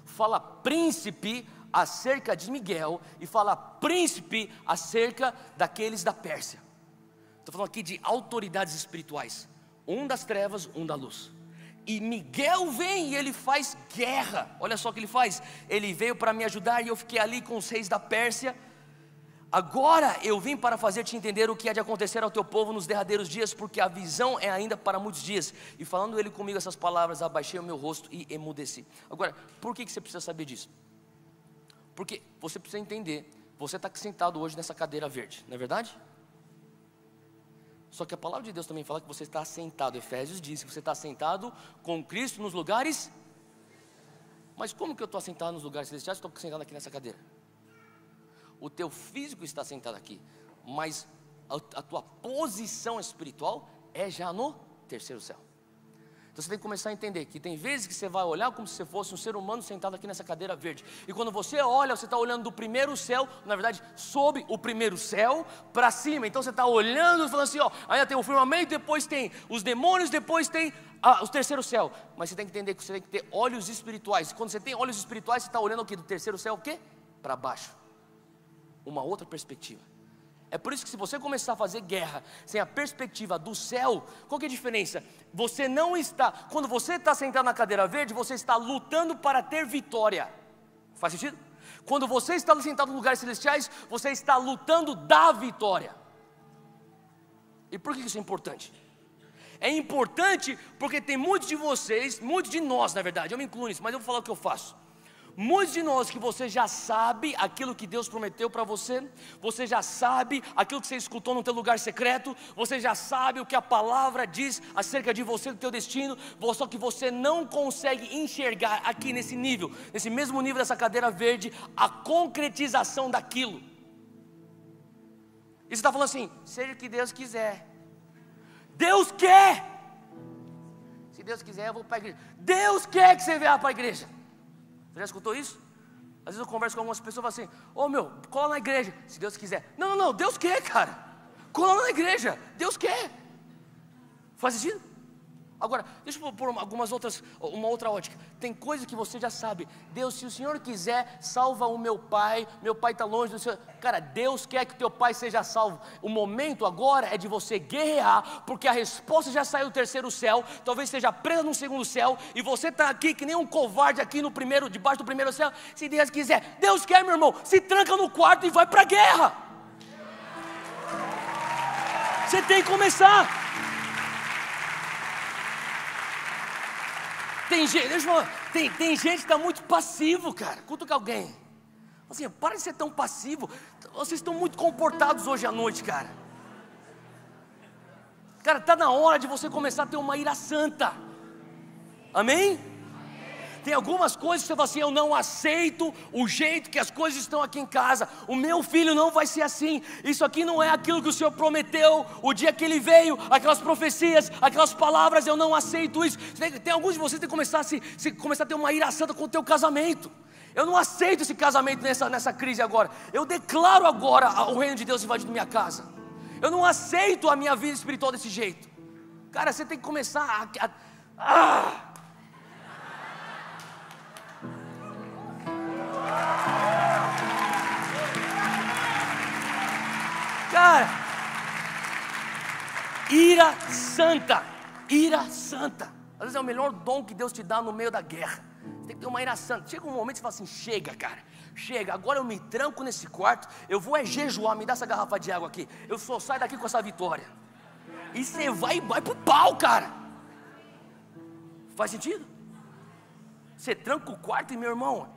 Fala príncipe acerca de Miguel e fala príncipe acerca daqueles da Pérsia. Estou falando aqui de autoridades espirituais, um das trevas, um da luz. E Miguel vem e ele faz guerra. Olha só o que ele faz. Ele veio para me ajudar e eu fiquei ali com os reis da Pérsia. Agora eu vim para fazer-te entender o que há de acontecer ao teu povo nos derradeiros dias, porque a visão é ainda para muitos dias. E falando ele comigo essas palavras, abaixei o meu rosto e emudeci. Agora, por que você precisa saber disso? Porque você precisa entender, você está sentado hoje nessa cadeira verde, não é verdade? Só que a palavra de Deus também fala que você está sentado. Efésios diz que você está sentado com Cristo nos lugares. Mas como que eu estou sentado nos lugares celestiais? Estou sentado aqui nessa cadeira. O teu físico está sentado aqui, mas a tua posição espiritual é já no terceiro céu. Então você tem que começar a entender que tem vezes que você vai olhar como se você fosse um ser humano sentado aqui nessa cadeira verde. E quando você olha, você está olhando do primeiro céu, na verdade, sob o primeiro céu, para cima. Então você está olhando e falando assim, ó, ainda tem o firmamento, depois tem os demônios, depois tem o terceiro céu. Mas você tem que entender que você tem que ter olhos espirituais. Quando você tem olhos espirituais, você está olhando o quê? Do terceiro céu o quê? Para baixo. Uma outra perspectiva. É por isso que se você começar a fazer guerra sem a perspectiva do céu, qual que é a diferença? Você não está, quando você está sentado na cadeira verde, você está lutando para ter vitória. Faz sentido? Quando você está sentado em lugares celestiais, você está lutando da vitória. E por que isso é importante? É importante porque tem muitos de vocês, muitos de nós na verdade, eu me incluo nisso, mas eu vou falar o que eu faço. Muitos de nós que você já sabe aquilo que Deus prometeu para você, você já sabe aquilo que você escutou no teu lugar secreto, você já sabe o que a palavra diz acerca de você, do teu destino, só que você não consegue enxergar aqui nesse nível, nesse mesmo nível dessa cadeira verde, a concretização daquilo. E você está falando assim, seja o que Deus quiser. Deus quer. Se Deus quiser eu vou para a igreja. Deus quer que você venha para a igreja. Você já escutou isso? Às vezes eu converso com algumas pessoas e falo assim, ô meu, cola na igreja, se Deus quiser. Não, Deus quer, cara. Cola na igreja, Deus quer. Faz sentido? Agora, deixa eu pôr uma outra ótica. Tem coisa que você já sabe. Deus, se o Senhor quiser, salva o meu pai está longe do Senhor. Cara, Deus quer que o teu pai seja salvo. O momento agora é de você guerrear, porque a resposta já saiu do terceiro céu, talvez seja presa no segundo céu, e você está aqui que nem um covarde aqui no primeiro, debaixo do primeiro céu. Se Deus quiser, Deus quer, meu irmão, se tranca no quarto e vai para a guerra. Você tem que começar. Tem gente, deixa eu falar, tem gente que está muito passivo, cara. Cutuca alguém. Assim, para de ser tão passivo. Vocês estão muito comportados hoje à noite, cara. Cara, está na hora de você começar a ter uma ira santa. Amém? Tem algumas coisas que você fala assim, eu não aceito o jeito que as coisas estão aqui em casa. O meu filho não vai ser assim. Isso aqui não é aquilo que o Senhor prometeu o dia que Ele veio, aquelas profecias, aquelas palavras, eu não aceito isso. Tem alguns de vocês que tem que começar a ter uma ira santa com o teu casamento. Eu não aceito esse casamento nessa crise agora. Eu declaro agora o reino de Deus invadindo minha casa. Eu não aceito a minha vida espiritual desse jeito. Cara, você tem que começar Cara, ira santa. Às vezes é o melhor dom que Deus te dá no meio da guerra. Você tem que ter uma ira santa. Chega um momento que você fala assim, chega, cara, chega, agora eu me tranco nesse quarto, eu vou jejuar, me dá essa garrafa de água aqui, eu só saio daqui com essa vitória. E você vai pro pau, cara. Faz sentido? Você tranca o quarto e, meu irmão,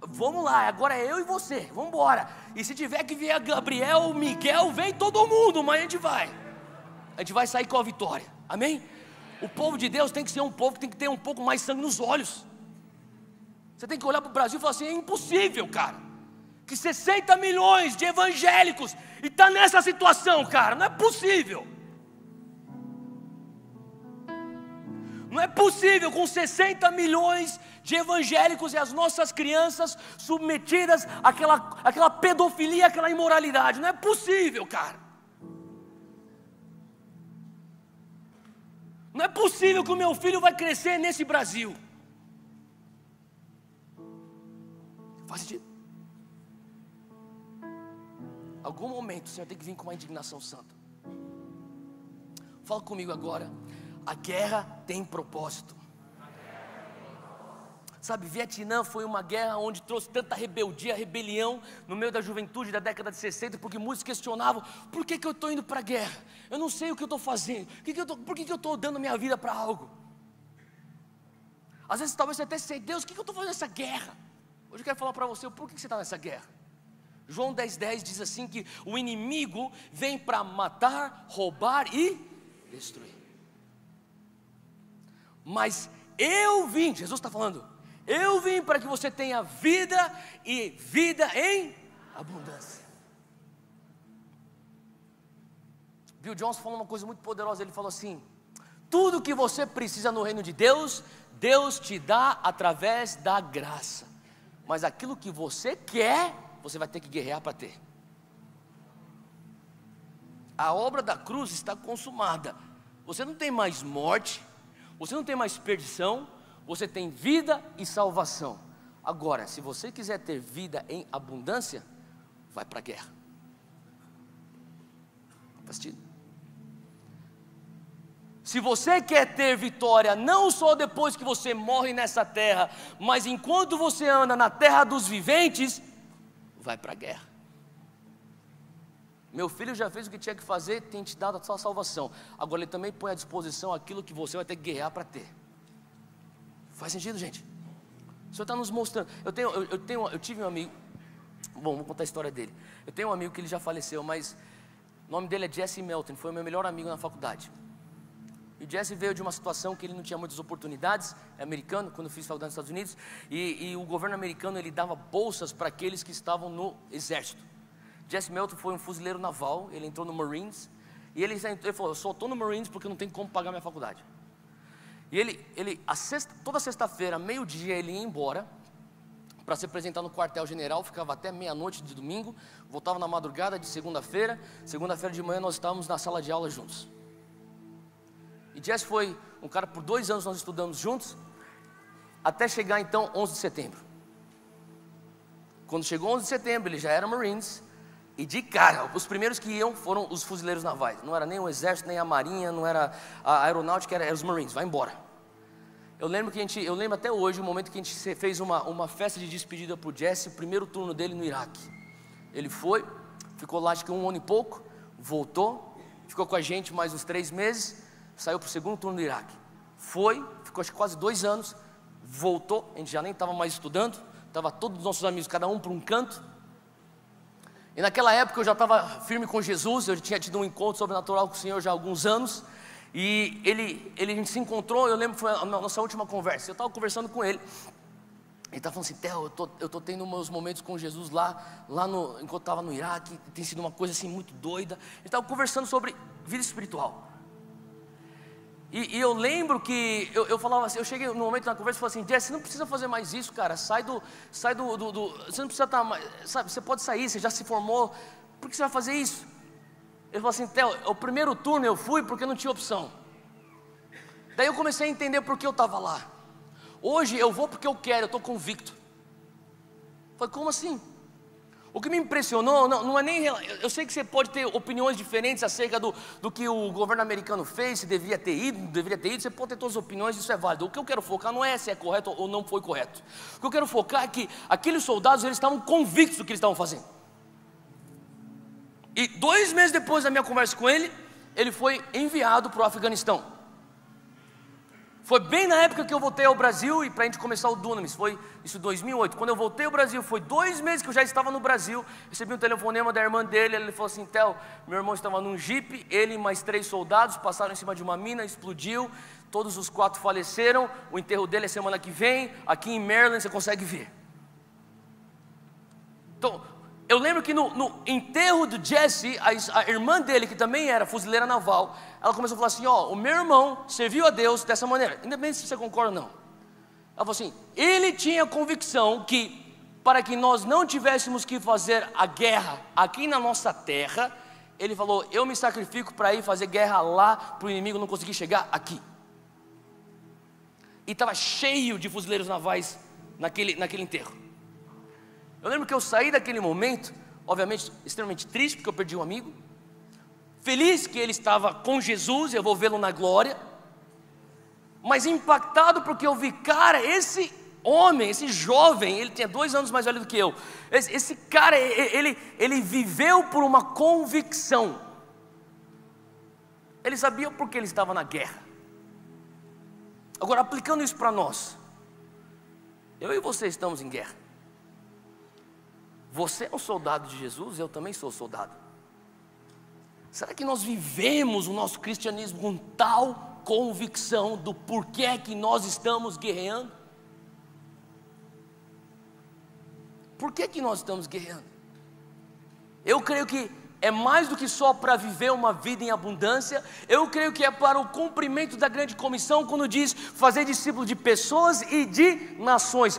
vamos lá, agora é eu e você, vamos embora. E se tiver que vir a Gabriel, Miguel, vem todo mundo, mas a gente vai sair com a vitória, amém? O povo de Deus tem que ser um povo que tem que ter um pouco mais sangue nos olhos. Você tem que olhar para o Brasil e falar assim, é impossível, cara, que 60 milhões de evangélicos e está nessa situação, cara, não é possível. Não é possível com 60 milhões de evangélicos e as nossas crianças submetidas àquela pedofilia, àquela imoralidade. Não é possível, cara. Não é possível que o meu filho vai crescer nesse Brasil. Faz sentido? Algum momento o Senhor tem que vir com uma indignação santa. Fala comigo agora. A guerra tem propósito. Sabe, Vietnã foi uma guerra onde trouxe tanta rebeldia, rebelião no meio da juventude da década de 60, porque muitos questionavam, por que eu estou indo para a guerra? Eu não sei o que eu estou fazendo, por que eu estou dando minha vida para algo? Às vezes talvez você até sei, Deus, o que eu estou fazendo nessa guerra? Hoje eu quero falar para você, por que você está nessa guerra? João 10,10 diz assim que o inimigo vem para matar, roubar e destruir. Mas eu vim, Jesus está falando, eu vim para que você tenha vida e vida em abundância. Bill Johnson falou uma coisa muito poderosa, ele falou assim, tudo que você precisa no reino de Deus, Deus te dá através da graça, mas aquilo que você quer, você vai ter que guerrear para ter. A obra da cruz está consumada, você não tem mais morte, você não tem mais perdição, você tem vida e salvação. Agora, se você quiser ter vida em abundância, vai para a guerra. Faz sentido? Se você quer ter vitória, não só depois que você morre nessa terra, mas enquanto você anda na terra dos viventes, vai para a guerra. Meu filho já fez o que tinha que fazer, tem te dado a sua salvação. Agora ele também põe à disposição aquilo que você vai ter que guerrear para ter. Faz sentido, gente? O Senhor está nos mostrando. Eu tive um amigo, bom, vou contar a história dele. Eu tenho um amigo que ele já faleceu, mas o nome dele é Jesse Melton, foi o meu melhor amigo na faculdade. E o Jesse veio de uma situação que ele não tinha muitas oportunidades, é americano, quando eu fiz faculdade nos Estados Unidos, e o governo americano ele dava bolsas para aqueles que estavam no exército. Jesse Melton foi um fuzileiro naval, ele entrou no Marines, e ele falou, eu só estou no Marines porque não tem como pagar minha faculdade. E toda sexta-feira, meio-dia, ele ia embora para se apresentar no quartel-general, ficava até meia-noite de domingo, voltava na madrugada de segunda-feira de manhã nós estávamos na sala de aula juntos. E Jesse foi um cara, por 2 anos nós estudamos juntos, até chegar então 11 de setembro. Quando chegou 11 de setembro, ele já era Marines, e de cara, os primeiros que iam foram os fuzileiros navais. Não era nem o exército, nem a marinha, não era a aeronáutica, era os Marines, vai embora. Eu lembro até hoje o momento que a gente fez uma festa de despedida para o Jesse, o primeiro turno dele no Iraque. Ele foi, ficou lá acho que 1 ano e pouco, voltou, ficou com a gente mais uns 3 meses, saiu para o segundo turno do Iraque. Ficou acho que quase 2 anos, voltou, a gente já nem estava mais estudando, estava todos os nossos amigos, cada um para um canto. E naquela época eu já estava firme com Jesus, eu tinha tido um encontro sobrenatural com o Senhor já há alguns anos. E a gente se encontrou, eu lembro que foi a nossa última conversa. Eu estava conversando com ele, ele estava falando assim, Theo, eu estou tendo meus momentos com Jesus enquanto eu estava no Iraque, tem sido uma coisa assim muito doida. Ele estava conversando sobre vida espiritual. E eu lembro que eu falava assim, eu cheguei no momento na conversa e falei assim, Jess, você não precisa fazer mais isso, cara, sai do você não precisa estar mais, sabe, você pode sair, você já se formou, por que você vai fazer isso? Ele falou assim, Theo, o primeiro turno eu fui porque não tinha opção. Daí eu comecei a entender por que eu estava lá. Hoje eu vou porque eu quero, eu estou convicto. Eu falei, como assim? O que me impressionou, não é nem... Eu sei que você pode ter opiniões diferentes acerca do que o governo americano fez, se devia ter ido, não deveria ter ido, você pode ter todas as opiniões, isso é válido. O que eu quero focar não é se é correto ou não foi correto. O que eu quero focar é que aqueles soldados, eles estavam convictos do que eles estavam fazendo. E 2 meses depois da minha conversa com ele, ele foi enviado para o Afeganistão. Foi bem na época que eu voltei ao Brasil e para a gente começar o Dunamis, foi isso em 2008. Quando eu voltei ao Brasil, foi 2 meses que eu já estava no Brasil, recebi um telefonema da irmã dele, ele falou assim, Theo, meu irmão estava num jipe, ele e mais 3 soldados passaram em cima de uma mina, explodiu, todos os 4 faleceram, o enterro dele é semana que vem, aqui em Maryland você consegue ver. Então, eu lembro que no enterro do Jesse, a irmã dele, que também era fuzileira naval, ela começou a falar assim, o meu irmão serviu a Deus dessa maneira, independente se você concorda ou não. Ela falou assim, ele tinha convicção que, para que nós não tivéssemos que fazer a guerra aqui na nossa terra, ele falou, eu me sacrifico para ir fazer guerra lá, para o inimigo não conseguir chegar aqui. E estava cheio de fuzileiros navais naquele enterro. Eu lembro que eu saí daquele momento, obviamente extremamente triste, porque eu perdi um amigo, feliz que ele estava com Jesus, eu vou vê-lo na glória, mas impactado porque eu vi, cara, esse homem, esse jovem, ele tinha 2 anos mais velho do que eu, esse cara, ele viveu por uma convicção, ele sabia por que ele estava na guerra. Agora, aplicando isso para nós, eu e você estamos em guerra. Você é um soldado de Jesus, eu também sou soldado. Será que nós vivemos o nosso cristianismo com tal convicção do porquê que nós estamos guerreando? Por que nós estamos guerreando? Eu creio que é mais do que só para viver uma vida em abundância. Eu creio que é para o cumprimento da grande comissão, quando diz fazer discípulo de pessoas e de nações.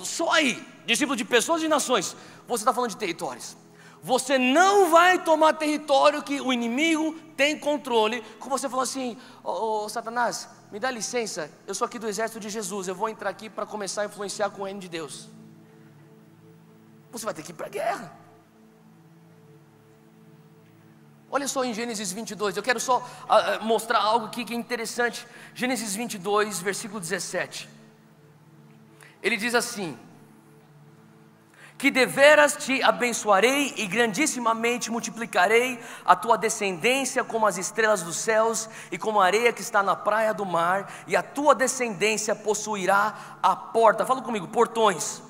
Só aí, discípulo de pessoas e de nações. Você está falando de territórios. Você não vai tomar território que o inimigo tem controle. Como você falou assim, Satanás, me dá licença, eu sou aqui do exército de Jesus, eu vou entrar aqui para começar a influenciar com o reino de Deus. Você vai ter que ir para a guerra. Olha só em Gênesis 22, eu quero só mostrar algo aqui que é interessante. Gênesis 22, versículo 17. Ele diz assim: que deveras te abençoarei e grandissimamente multiplicarei a tua descendência como as estrelas dos céus e como a areia que está na praia do mar, e a tua descendência possuirá a porta, fala comigo, portões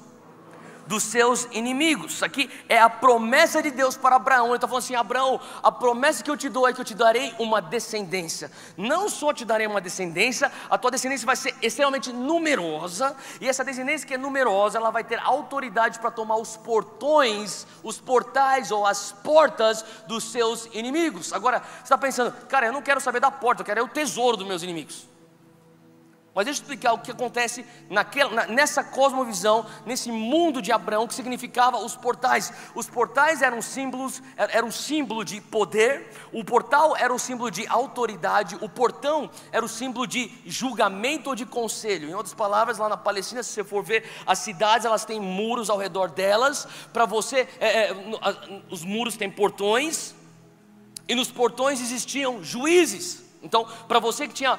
dos seus inimigos. Isso aqui é a promessa de Deus para Abraão. Ele está falando assim: Abraão, a promessa que eu te dou é que eu te darei uma descendência. Não só te darei uma descendência, a tua descendência vai ser extremamente numerosa, e essa descendência que é numerosa, ela vai ter autoridade para tomar os portões, os portais ou as portas dos seus inimigos. Agora, você está pensando, cara, eu não quero saber da porta, eu quero o tesouro dos meus inimigos. Mas deixa eu explicar o que acontece nessa cosmovisão, nesse mundo de Abraão, que significava os portais. Os portais eram um símbolo de poder, o portal era um símbolo de autoridade, o portão era o símbolo de julgamento ou de conselho. Em outras palavras, lá na Palestina, se você for ver as cidades, elas têm muros ao redor delas. Para você, os muros têm portões, e nos portões existiam juízes. Então, para você que tinha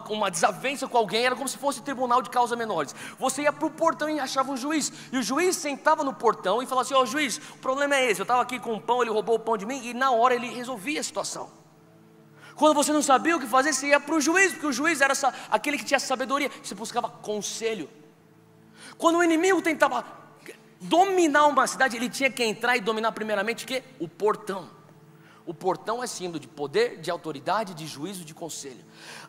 uma desavença com alguém, era como se fosse tribunal de causas menores. Você ia para o portão e achava um juiz, e o juiz sentava no portão e falava assim: ó, juiz, o problema é esse, eu estava aqui com um pão, ele roubou o pão de mim, e na hora ele resolvia a situação. Quando você não sabia o que fazer, você ia para o juiz, porque o juiz era aquele que tinha sabedoria, você buscava conselho. Quando o inimigo tentava dominar uma cidade, ele tinha que entrar e dominar primeiramente o quê? O portão. O portão é símbolo de poder, de autoridade, de juízo, de conselho.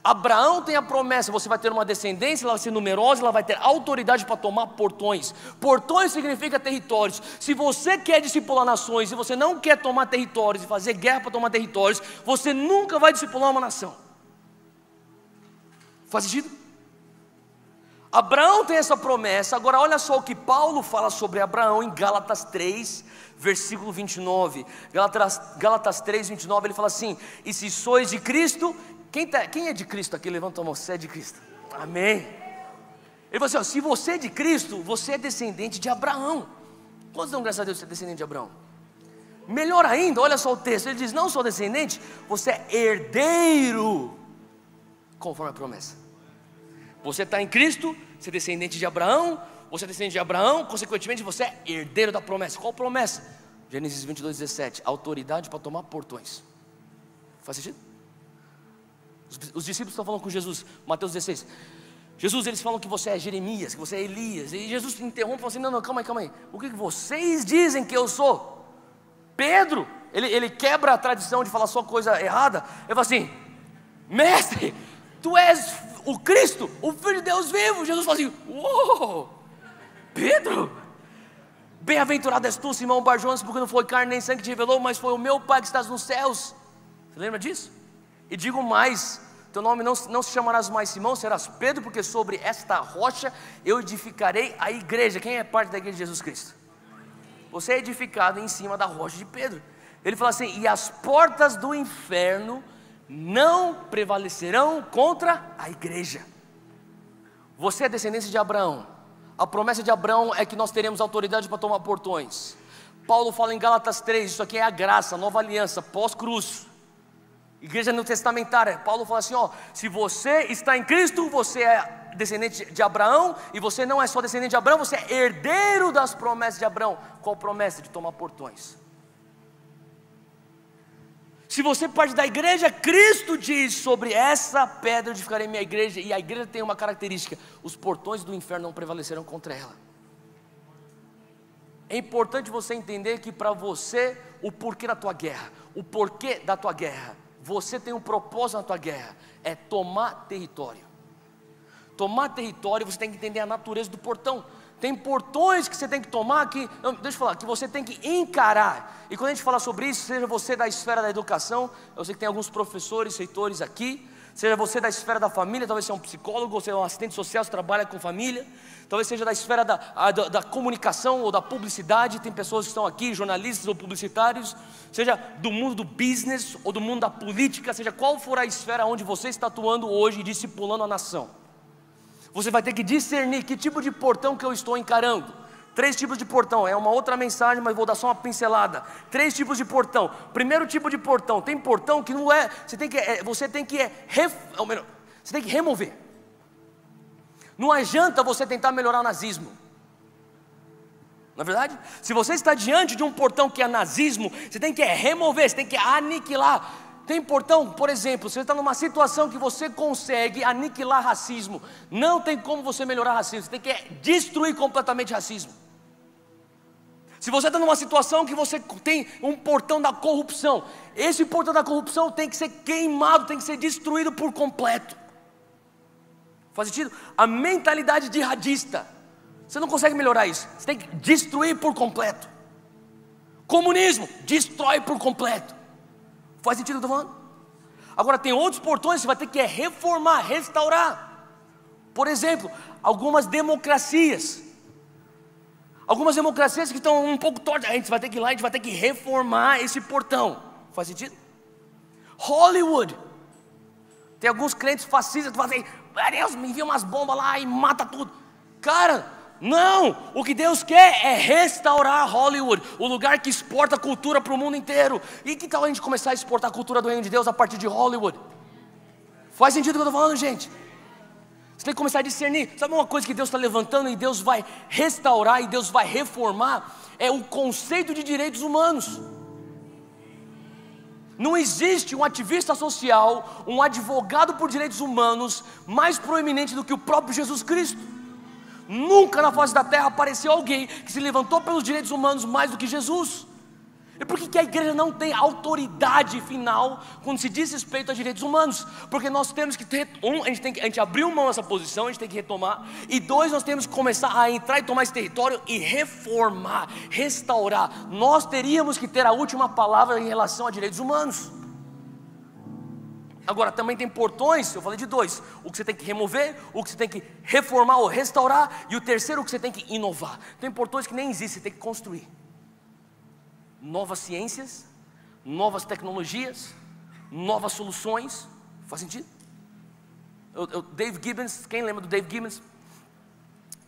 Abraão tem a promessa: você vai ter uma descendência, ela vai ser numerosa, ela vai ter autoridade para tomar portões. Portões significa territórios. Se você quer discipular nações, se você não quer tomar territórios e fazer guerra para tomar territórios, você nunca vai discipular uma nação. Faz sentido? Abraão tem essa promessa. Agora olha só o que Paulo fala sobre Abraão em Gálatas 3, versículo 29. Gálatas 3, 29, ele fala assim: e se sois de Cristo, quem é de Cristo aqui? Levanta a mão, você é de Cristo. Amém. Ele fala assim: ó, se você é de Cristo, você é descendente de Abraão. Quantos dão graças a Deus que você é descendente de Abraão? Melhor ainda, olha só o texto, ele diz: não só descendente, você é herdeiro, conforme a promessa. Você está em Cristo, você é descendente de Abraão, você é descendente de Abraão, consequentemente você é herdeiro da promessa. Qual promessa? Gênesis 22, 17, autoridade para tomar portões. Faz sentido? Os discípulos estão falando com Jesus, Mateus 16. Jesus, eles falam que você é Jeremias, que você é Elias, e Jesus interrompe e fala assim: não, calma aí, o que vocês dizem que eu sou? Pedro, ele quebra a tradição de falar só coisa errada. Ele fala assim: mestre, tu és o Cristo, o Filho de Deus vivo. Jesus fala assim: uou, Pedro, bem-aventurado és tu, Simão Bar-Jonas, porque não foi carne nem sangue que te revelou, mas foi o meu Pai que estás nos céus. Você lembra disso? E digo mais: teu nome não se chamarás mais Simão, serás Pedro, porque sobre esta rocha eu edificarei a igreja. Quem é parte da igreja de Jesus Cristo? Você é edificado em cima da rocha de Pedro. Ele fala assim: e as portas do inferno não prevalecerão contra a igreja. Você é descendência de Abraão. A promessa de Abraão é que nós teremos autoridade para tomar portões. Paulo fala em Gálatas 3, isso aqui é a graça, a nova aliança, pós-cruz, igreja neotestamentária. Paulo fala assim: ó, se você está em Cristo, você é descendente de Abraão, e você não é só descendente de Abraão, você é herdeiro das promessas de Abraão. Qual promessa? De tomar portões. Se você parte da igreja, Cristo diz: sobre essa pedra eu edificarei minha igreja. E a igreja tem uma característica: os portões do inferno não prevalecerão contra ela. É importante você entender que para você, o porquê da tua guerra, o porquê da tua guerra, você tem um propósito na tua guerra, é tomar território. Tomar território, você tem que entender a natureza do portão. Tem portões que você tem que tomar, deixa eu falar, que você tem que encarar. E quando a gente fala sobre isso, seja você da esfera da educação, eu sei que tem alguns professores, reitores aqui, seja você da esfera da família, talvez seja um psicólogo, ou seja um assistente social que trabalha com família, talvez seja da esfera da comunicação ou da publicidade, tem pessoas que estão aqui, jornalistas ou publicitários, seja do mundo do business ou do mundo da política, seja qual for a esfera onde você está atuando hoje e discipulando a nação. Você vai ter que discernir que tipo de portão que eu estou encarando. 3 tipos de portão, é uma outra mensagem, mas vou dar só uma pincelada. 3 tipos de portão. Primeiro tipo de portão, tem portão que não é, você tem que remover. Não adianta você tentar melhorar o nazismo. Não é verdade? Se você está diante de um portão que é nazismo, você tem que remover, você tem que aniquilar. Tem portão, por exemplo, você está numa situação que você consegue aniquilar racismo. Não tem como você melhorar racismo, você tem que destruir completamente racismo. Se você está numa situação que você tem um portão da corrupção, esse portão da corrupção tem que ser queimado, tem que ser destruído por completo. Faz sentido? A mentalidade jihadista, você não consegue melhorar isso, você tem que destruir por completo. Comunismo, destrói por completo. Faz sentido o que eu estou falando? Agora tem outros portões que você vai ter que reformar, restaurar. Por exemplo, algumas democracias que estão um pouco tortas, a gente vai ter que ir lá, a gente vai ter que reformar esse portão. Faz sentido? Hollywood, tem alguns crentes fascistas que fazem, Deus, me envia umas bombas lá e mata tudo. Cara, não, o que Deus quer é restaurar Hollywood, o lugar que exporta cultura para o mundo inteiro. E que tal a gente começar a exportar a cultura do reino de Deus a partir de Hollywood? Faz sentido o que eu estou falando, gente? Você tem que começar a discernir. Sabe uma coisa que Deus está levantando e Deus vai restaurar e Deus vai reformar? É o conceito de direitos humanos. Não existe um ativista social, um advogado por direitos humanos mais proeminente do que o próprio Jesus Cristo. Nunca na face da terra apareceu alguém que se levantou pelos direitos humanos mais do que Jesus. E por que a igreja não tem autoridade final quando se diz respeito a direitos humanos? Porque nós temos que ter, a gente abriu mão dessa posição, a gente tem que retomar. E dois, nós temos que começar a entrar e tomar esse território e reformar, restaurar. Nós teríamos que ter a última palavra em relação a direitos humanos. Agora também tem portões, eu falei de dois: o que você tem que remover, o que você tem que reformar ou restaurar, e o terceiro, o que você tem que inovar. Tem portões que nem existem, você tem que construir novas ciências, novas tecnologias, novas soluções. Faz sentido? Dave Gibbons, quem lembra do Dave Gibbons?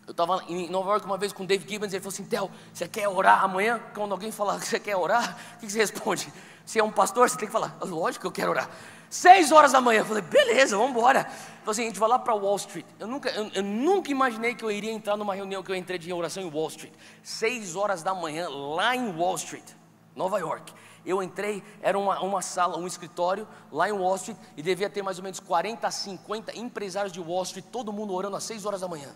Eu estava em Nova York uma vez com o Dave Gibbons, e ele falou assim: Theo, você quer orar amanhã? Quando alguém fala que você quer orar, o que você responde? Se é um pastor, você tem que falar: lógico que eu quero orar. 6 horas da manhã, eu falei: beleza, vamos embora. Então assim, a gente vai lá para Wall Street. Eu nunca imaginei que eu iria entrar numa reunião que eu entrei de oração em Wall Street. 6 horas da manhã, lá em Wall Street, Nova York. Eu entrei, era uma sala, um escritório lá em Wall Street, e devia ter mais ou menos 40 a 50 empresários de Wall Street, todo mundo orando às 6 horas da manhã.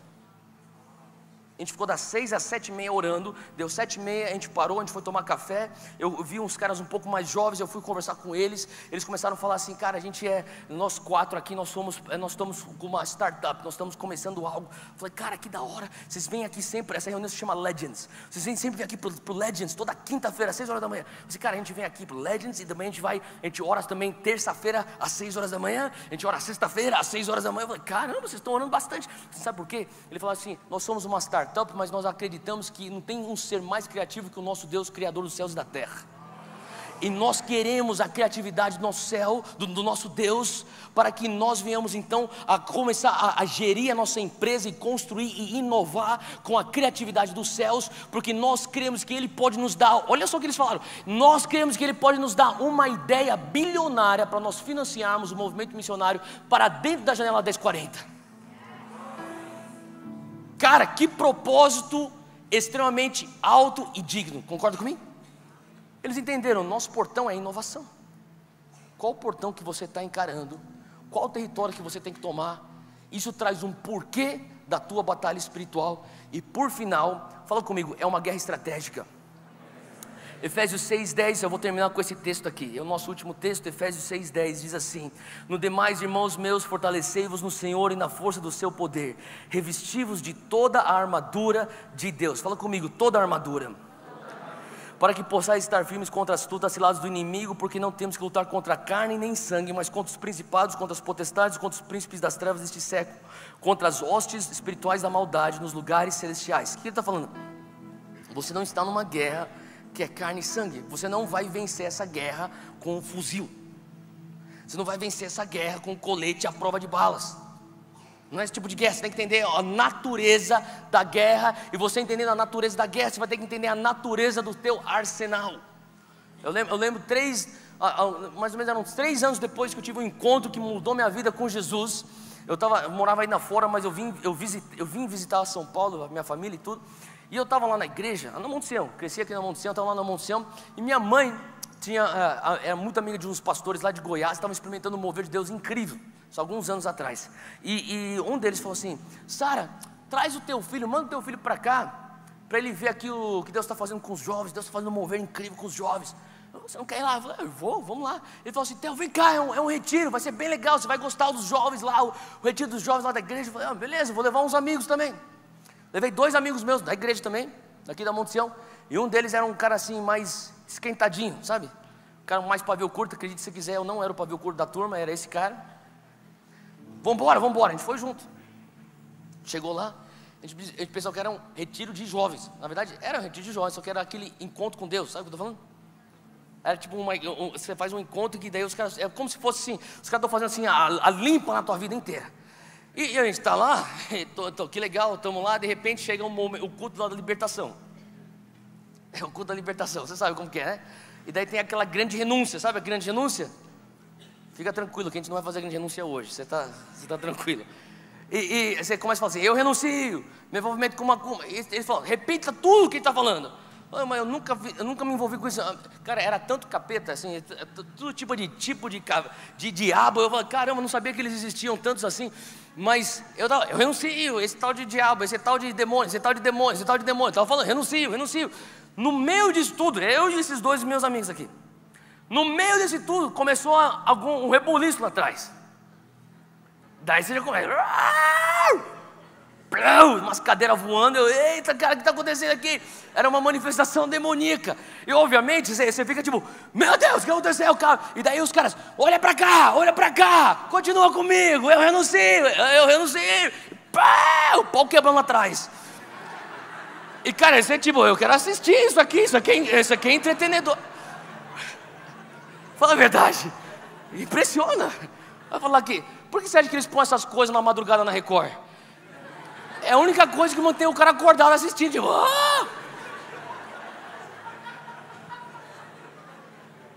A gente ficou das 6 às 7h30 orando. Deu 7h30, a gente parou, a gente foi tomar café. Eu vi uns caras um pouco mais jovens, eu fui conversar com eles. Eles começaram a falar assim: cara, a gente nós 4 aqui, nós estamos com uma startup, nós estamos começando algo. Eu falei: cara, que da hora, vocês vêm aqui sempre, essa reunião se chama Legends. Vocês vêm sempre aqui pro Legends, toda quinta-feira, às 6 horas da manhã. Eu falei: cara, a gente vem aqui pro Legends e também a gente ora também terça-feira às 6 horas da manhã. A gente ora sexta-feira às 6 horas da manhã. Eu falei: caramba, vocês estão orando bastante. Você sabe por quê? Ele falou assim: nós somos uma startup, mas nós acreditamos que não tem um ser mais criativo que o nosso Deus, Criador dos céus e da terra. E nós queremos a criatividade do nosso céu, do nosso Deus, para que nós venhamos então a começar a gerir a nossa empresa e construir e inovar com a criatividade dos céus, porque nós cremos que Ele pode nos dar, olha só o que eles falaram, nós cremos que Ele pode nos dar uma ideia bilionária para nós financiarmos o movimento missionário para dentro da janela 1040. Cara, que propósito extremamente alto e digno, concorda comigo? Eles entenderam, nosso portão é inovação. Qual o portão que você está encarando? Qual o território que você tem que tomar? Isso traz um porquê da tua batalha espiritual. E por final, fala comigo, é uma guerra estratégica. Efésios 6:10, eu vou terminar com esse texto aqui, é o nosso último texto. Efésios 6:10 diz assim: no demais, irmãos meus, fortalecei-vos no Senhor e na força do seu poder, revesti-vos de toda a armadura de Deus. Fala comigo, toda a armadura, para que possais estar firmes contra as astutas ciladas do inimigo, porque não temos que lutar contra a carne nem sangue, mas contra os principados, contra as potestades, contra os príncipes das trevas deste século, contra as hostes espirituais da maldade nos lugares celestiais. O que ele está falando? Você não está numa guerra que é carne e sangue. Você não vai vencer essa guerra com um fuzil. Você não vai vencer essa guerra com um colete à prova de balas. Não é esse tipo de guerra. Você tem que entender a natureza da guerra. E você entendendo a natureza da guerra, você vai ter que entender a natureza do teu arsenal. Eu lembro mais ou menos eram uns 3 anos depois que eu tive um encontro que mudou minha vida com Jesus. Eu morava aí na fora, mas eu vim visitar São Paulo, a minha família e tudo. E eu estava lá na igreja, na Monte Sião, cresci aqui na Monte Sião, estava lá na Monte Sião, e minha mãe era muito amiga de uns pastores lá de Goiás, estavam experimentando um mover de Deus incrível, só alguns anos atrás. E um deles falou assim: Sara, traz o teu filho, manda o teu filho para cá, para ele ver aquilo que Deus está fazendo com os jovens. Deus está fazendo um mover incrível com os jovens. Você não quer ir lá? Eu falei: eu vou, vamos lá. Ele falou assim: Theo, vem cá, é um retiro, vai ser bem legal, você vai gostar dos jovens lá, o retiro dos jovens lá da igreja. Eu falei: beleza, vou levar uns amigos também. Levei 2 amigos meus da igreja também, daqui da Monte Sião, e um deles era um cara assim, mais esquentadinho, sabe? Um cara mais pavio curto, acredite se quiser, eu não era o pavio curto da turma, era esse cara. Vambora, a gente foi junto. Chegou lá, a gente pensou que era um retiro de jovens. Na verdade, era um retiro de jovens, só que era aquele encontro com Deus, sabe o que eu estou falando? Era tipo você faz um encontro que daí os caras, é como se fosse assim, os caras estão fazendo assim, a limpa na tua vida inteira. E a gente está lá, que legal, estamos lá, de repente chega o culto da libertação. É o culto da libertação, você sabe como que é, né? E daí tem aquela grande renúncia, sabe a grande renúncia? Fica tranquilo que a gente não vai fazer a grande renúncia hoje, você tá tranquilo. E você começa a falar assim: eu renuncio, meu envolvimento com uma... Ele fala: repita tudo o que ele está falando. Mas eu nunca me envolvi com isso. Cara, era tanto capeta, assim, todo tipo de diabo. Eu falei: caramba, não sabia que eles existiam tantos assim. Mas eu renuncio, esse tal de diabo, esse tal de demônio, esse tal de demônio, esse tal de demônio. Eu estava falando: renuncio. No meio disso tudo, eu e esses 2 meus amigos aqui, no meio desse tudo, começou um rebuliço lá atrás. Daí você já começa, umas cadeiras voando. Eita, cara, o que está acontecendo aqui? Era uma manifestação demoníaca. E obviamente você fica tipo: meu Deus, o que aconteceu, cara? E daí os caras: olha para cá, continua comigo, eu renuncio. O pau quebrando lá atrás. E cara, você tipo: eu quero assistir isso aqui é entretenedor. Fala a verdade, impressiona. Vai falar aqui: por que você acha que eles põem essas coisas na madrugada na Record? É a única coisa que mantém o cara acordado assistindo, tipo...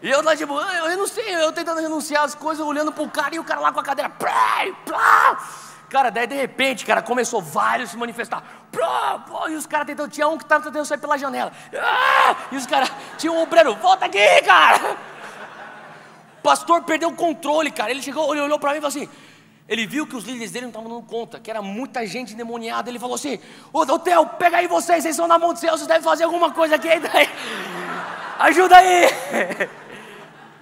E eu lá tipo: eu não sei, eu tentando renunciar as coisas, olhando pro cara, e o cara lá com a cadeira... Cara, daí de repente, cara, começou vários se manifestar. E os caras tentando... Tinha um que estava tentando sair pela janela. E os caras... Tinha um obreiro: volta aqui, cara! O pastor perdeu o controle, cara. Ele chegou, ele olhou pra mim e falou assim... Ele viu que os líderes dele não estavam dando conta, que era muita gente endemoniada. Ele falou assim: ô Theo, pega aí vocês são da Monte Sião, vocês devem fazer alguma coisa aqui. Daí, ajuda aí.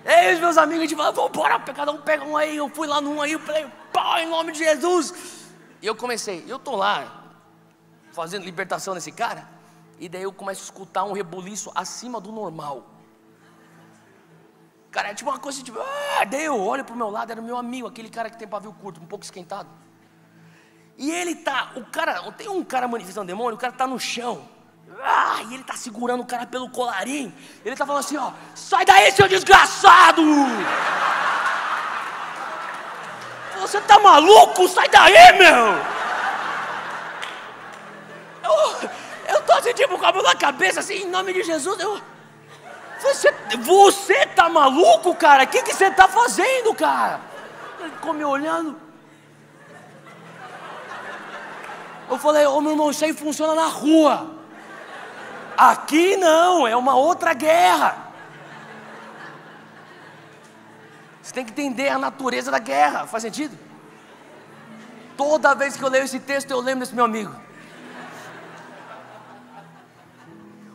Ei, os meus amigos, a gente falou: vambora, cada um pega um aí. Eu fui lá num aí, eu falei: pau, em nome de Jesus. E eu comecei, eu tô lá fazendo libertação nesse cara, e daí eu começo a escutar um rebuliço acima do normal. Cara, é tipo uma coisa tipo... daí eu olho pro meu lado, era o meu amigo, aquele cara que tem pavio curto, um pouco esquentado. E ele tá... tem um cara manifestando demônio, o cara tá no chão. E ele tá segurando o cara pelo colarinho. Ele tá falando assim: ó, sai daí, seu desgraçado! Você tá maluco? Sai daí, meu! Eu tô assim, tipo, com a mão na cabeça, assim, em nome de Jesus, Você tá maluco, cara? O que você tá fazendo, cara? Ele ficou me olhando. Eu falei: ô meu irmão, isso aí funciona na rua. Aqui não, é uma outra guerra. Você tem que entender a natureza da guerra, faz sentido? Toda vez que eu leio esse texto, eu lembro desse meu amigo.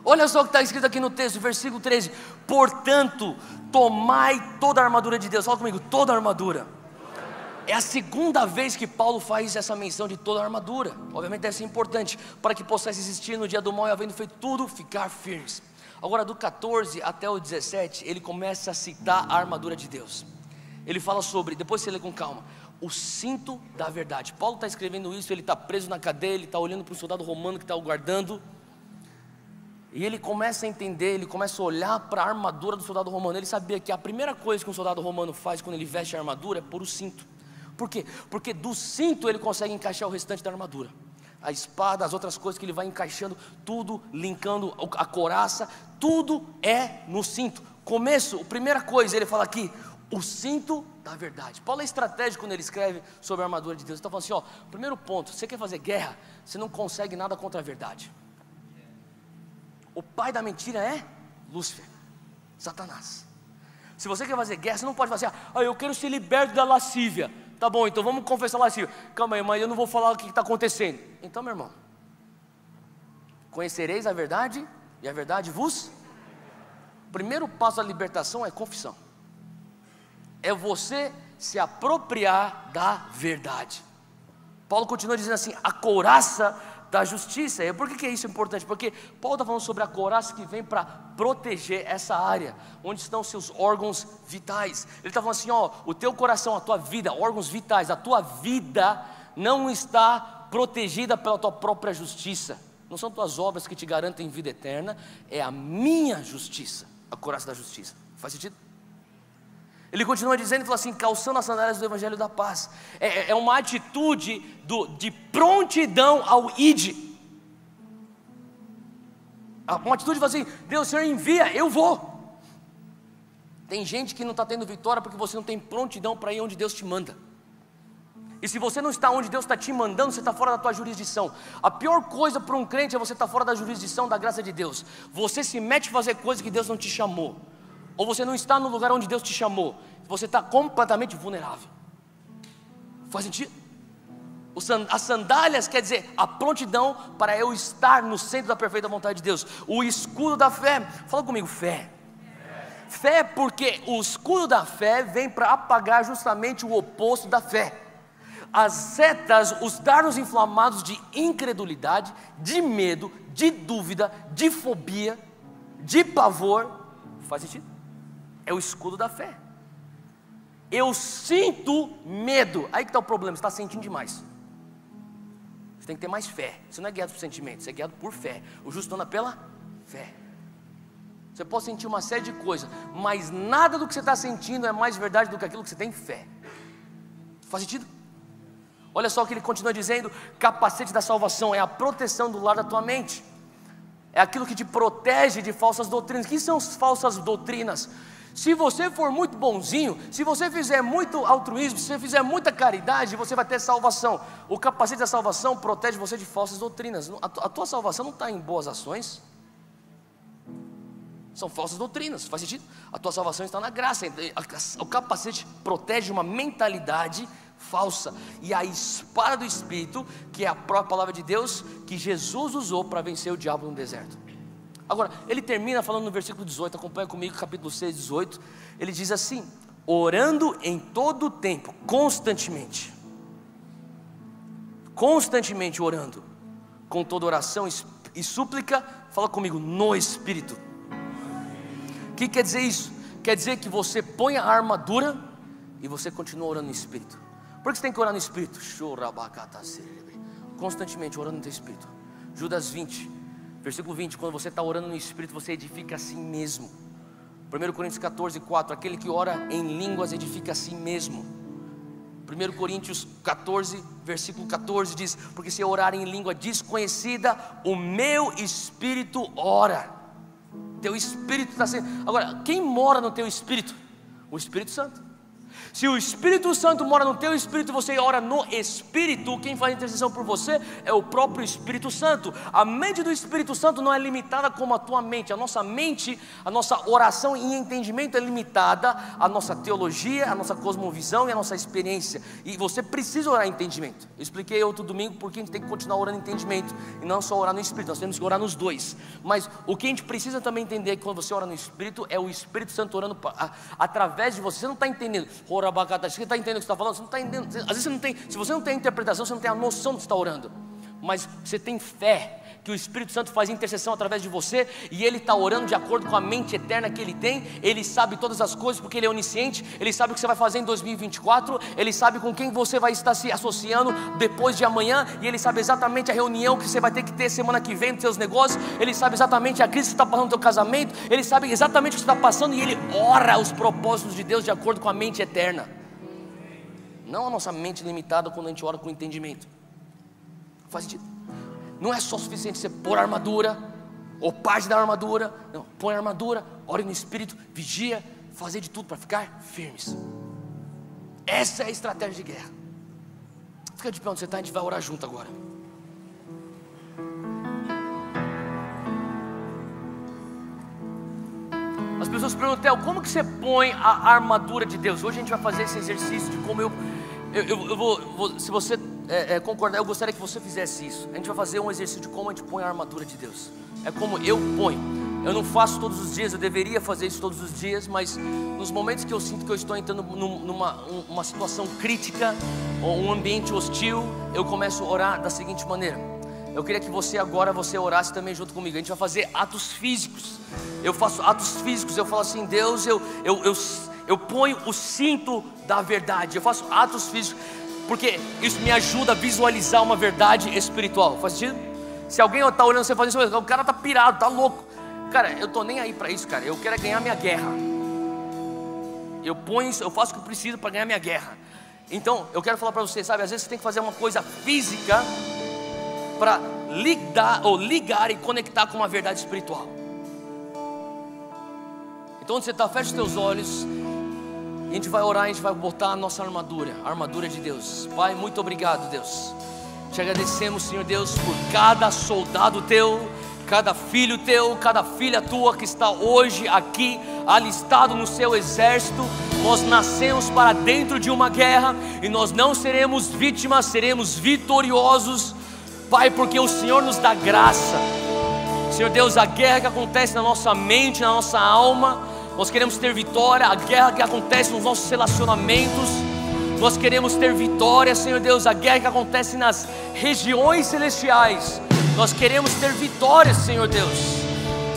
Olha só o que está escrito aqui no texto, versículo 13: portanto, tomai toda a armadura de Deus. Fala comigo: toda a armadura. É a segunda vez que Paulo faz essa menção de toda a armadura. Obviamente deve ser importante, para que possais resistir no dia do mal, e havendo feito tudo, ficar firmes. Agora do 14 até o 17, ele começa a citar a armadura de Deus. Ele fala sobre, depois você lê com calma, o cinto da verdade. Paulo está escrevendo isso, ele está preso na cadeia, ele está olhando para o soldado romano que está o guardando. E ele começa a entender, ele começa a olhar para a armadura do soldado romano. Ele sabia que a primeira coisa que um soldado romano faz quando ele veste a armadura é pôr o cinto. Por quê? Porque do cinto ele consegue encaixar o restante da armadura. A espada, as outras coisas que ele vai encaixando, tudo linkando a couraça, tudo é no cinto. Começo, a primeira coisa, ele fala aqui, o cinto da verdade. Paulo é estratégico quando ele escreve sobre a armadura de Deus. Ele está falando assim, ó, primeiro ponto, você quer fazer guerra, você não consegue nada contra a verdade. O pai da mentira é Lúcifer, Satanás. Se você quer fazer guerra, você não pode fazer, eu quero ser liberto da lascívia. Tá bom, então vamos confessar a lascívia. Calma aí, mas eu não vou falar o que está acontecendo. Então, meu irmão, conhecereis a verdade e a verdade vos... O primeiro passo da libertação é confissão. É você se apropriar da verdade. Paulo continua dizendo assim, a couraça da justiça. E por que isso é importante? Porque Paulo está falando sobre a couraça que vem para proteger essa área, onde estão seus órgãos vitais. Ele está falando assim, o teu coração, a tua vida, órgãos vitais, a tua vida não está protegida pela tua própria justiça. Não são tuas obras que te garantem vida eterna, é a minha justiça, a couraça da justiça. Faz sentido? Ele continua dizendo, ele fala assim, calçando as sandálias do evangelho da paz. É uma atitude de prontidão ao id. Uma atitude de falar assim, Deus, Senhor envia, eu vou. Tem gente que não está tendo vitória porque você não tem prontidão para ir onde Deus te manda. E se você não está onde Deus está te mandando, você está fora da tua jurisdição. A pior coisa para um crente é você estar fora da jurisdição da graça de Deus. Você se mete a fazer coisas que Deus não te chamou, ou você não está no lugar onde Deus te chamou. Você está completamente vulnerável. Faz sentido? As sandálias quer dizer a prontidão para eu estar no centro da perfeita vontade de Deus. O escudo da fé, fala comigo, fé. Fé porque o escudo da fé vem para apagar justamente o oposto da fé. As setas, os dardos inflamados de incredulidade, de medo, de dúvida, de fobia, de pavor. Faz sentido? É o escudo da fé. Eu sinto medo. Aí que está o problema, você está sentindo demais. Você tem que ter mais fé. Você não é guiado por sentimento, você é guiado por fé. O justo anda pela fé. Você pode sentir uma série de coisas, mas nada do que você está sentindo é mais verdade do que aquilo que você tem fé. Faz sentido? Olha só o que ele continua dizendo, capacete da salvação é a proteção do lar da tua mente. É aquilo que te protege de falsas doutrinas. O que são falsas doutrinas? Se você for muito bonzinho, se você fizer muito altruísmo, se você fizer muita caridade, você vai ter salvação. O capacete da salvação protege você de falsas doutrinas. A tua salvação não está em boas ações. São falsas doutrinas, faz sentido? A tua salvação está na graça. O capacete protege uma mentalidade falsa. E a espada do Espírito, que é a própria palavra de Deus, que Jesus usou para vencer o diabo no deserto. Agora, ele termina falando no versículo 18, acompanha comigo, capítulo 6, 18. Ele diz assim, orando em todo o tempo, constantemente orando, com toda oração e súplica, fala comigo, no Espírito. O que quer dizer isso? Quer dizer que você põe a armadura e você continua orando no Espírito. Por que você tem que orar no Espírito? Constantemente orando no teu Espírito. Judas 20, versículo 20, quando você está orando no Espírito, você edifica a si mesmo. 1 Coríntios 14, 4, aquele que ora em línguas edifica a si mesmo. 1 Coríntios 14, versículo 14 diz, porque se orar em língua desconhecida, o meu Espírito ora. Teu Espírito está sendo... Agora, quem mora no teu Espírito? O Espírito Santo. Se o Espírito Santo mora no teu Espírito, você ora no Espírito, quem faz intercessão por você é o próprio Espírito Santo. A mente do Espírito Santo não é limitada como a tua mente. A nossa mente, a nossa oração e entendimento é limitada à nossa teologia, à nossa cosmovisão e à nossa experiência. E você precisa orar em entendimento. Eu expliquei outro domingo porque a gente tem que continuar orando em entendimento e não só orar no Espírito, nós temos que orar nos dois. Mas o que a gente precisa também entender é que quando você ora no Espírito, é o Espírito Santo orando através de você. Você não está entendendo. Você está entendendo o que você está falando? Você não está entendendo. Às vezes você não tem. Se você não tem a interpretação, você não tem a noção do que você está orando. Mas você tem fé que o Espírito Santo faz intercessão através de você, e Ele está orando de acordo com a mente eterna que Ele tem. Ele sabe todas as coisas porque Ele é onisciente. Ele sabe o que você vai fazer em 2024. Ele sabe com quem você vai estar se associando depois de amanhã. E Ele sabe exatamente a reunião que você vai ter que ter semana que vem nos seus negócios. Ele sabe exatamente a crise que está passando no teu casamento. Ele sabe exatamente o que você está passando, e Ele ora os propósitos de Deus de acordo com a mente eterna, não a nossa mente limitada quando a gente ora com entendimento. Faz sentido? Não é só suficiente você pôr a armadura, ou parte da armadura. Não, põe a armadura, ore no Espírito, vigia, fazer de tudo para ficar firmes. Essa é a estratégia de guerra. Fica de pé onde você está, a gente vai orar junto agora. As pessoas perguntam: Theo, como que você põe a armadura de Deus? Hoje a gente vai fazer esse exercício de como se você concordar, eu gostaria que você fizesse isso. A gente vai fazer um exercício de como a gente põe a armadura de Deus. É como eu ponho. Eu não faço todos os dias, eu deveria fazer isso todos os dias, mas nos momentos que eu sinto que eu estou entrando numa situação crítica, ou um ambiente hostil, eu começo a orar da seguinte maneira. Eu queria que você orasse também junto comigo. A gente vai fazer atos físicos. Eu faço atos físicos, eu falo assim: Deus, eu ponho o cinto da verdade. Eu faço atos físicos, porque isso me ajuda a visualizar uma verdade espiritual. Faz sentido? Se alguém está olhando você fazendo isso, o cara está pirado, está louco. Cara, eu tô nem aí para isso, cara. Eu quero ganhar minha guerra. Eu faço o que eu preciso para ganhar minha guerra. Então, eu quero falar para você, sabe, às vezes você tem que fazer uma coisa física para ligar e conectar com uma verdade espiritual. Então, onde você está, fecha os teus olhos. E a gente vai orar, a gente vai botar a nossa armadura, a armadura de Deus. Pai, muito obrigado, Deus. Te agradecemos, Senhor Deus, por cada soldado teu, cada filho teu, cada filha tua que está hoje aqui alistado no seu exército. Nós nascemos para dentro de uma guerra e nós não seremos vítimas, seremos vitoriosos, Pai, porque o Senhor nos dá graça. Senhor Deus, a guerra que acontece na nossa mente, na nossa alma, nós queremos ter vitória. A guerra que acontece nos nossos relacionamentos, nós queremos ter vitória, Senhor Deus. A guerra que acontece nas regiões celestiais, nós queremos ter vitória, Senhor Deus.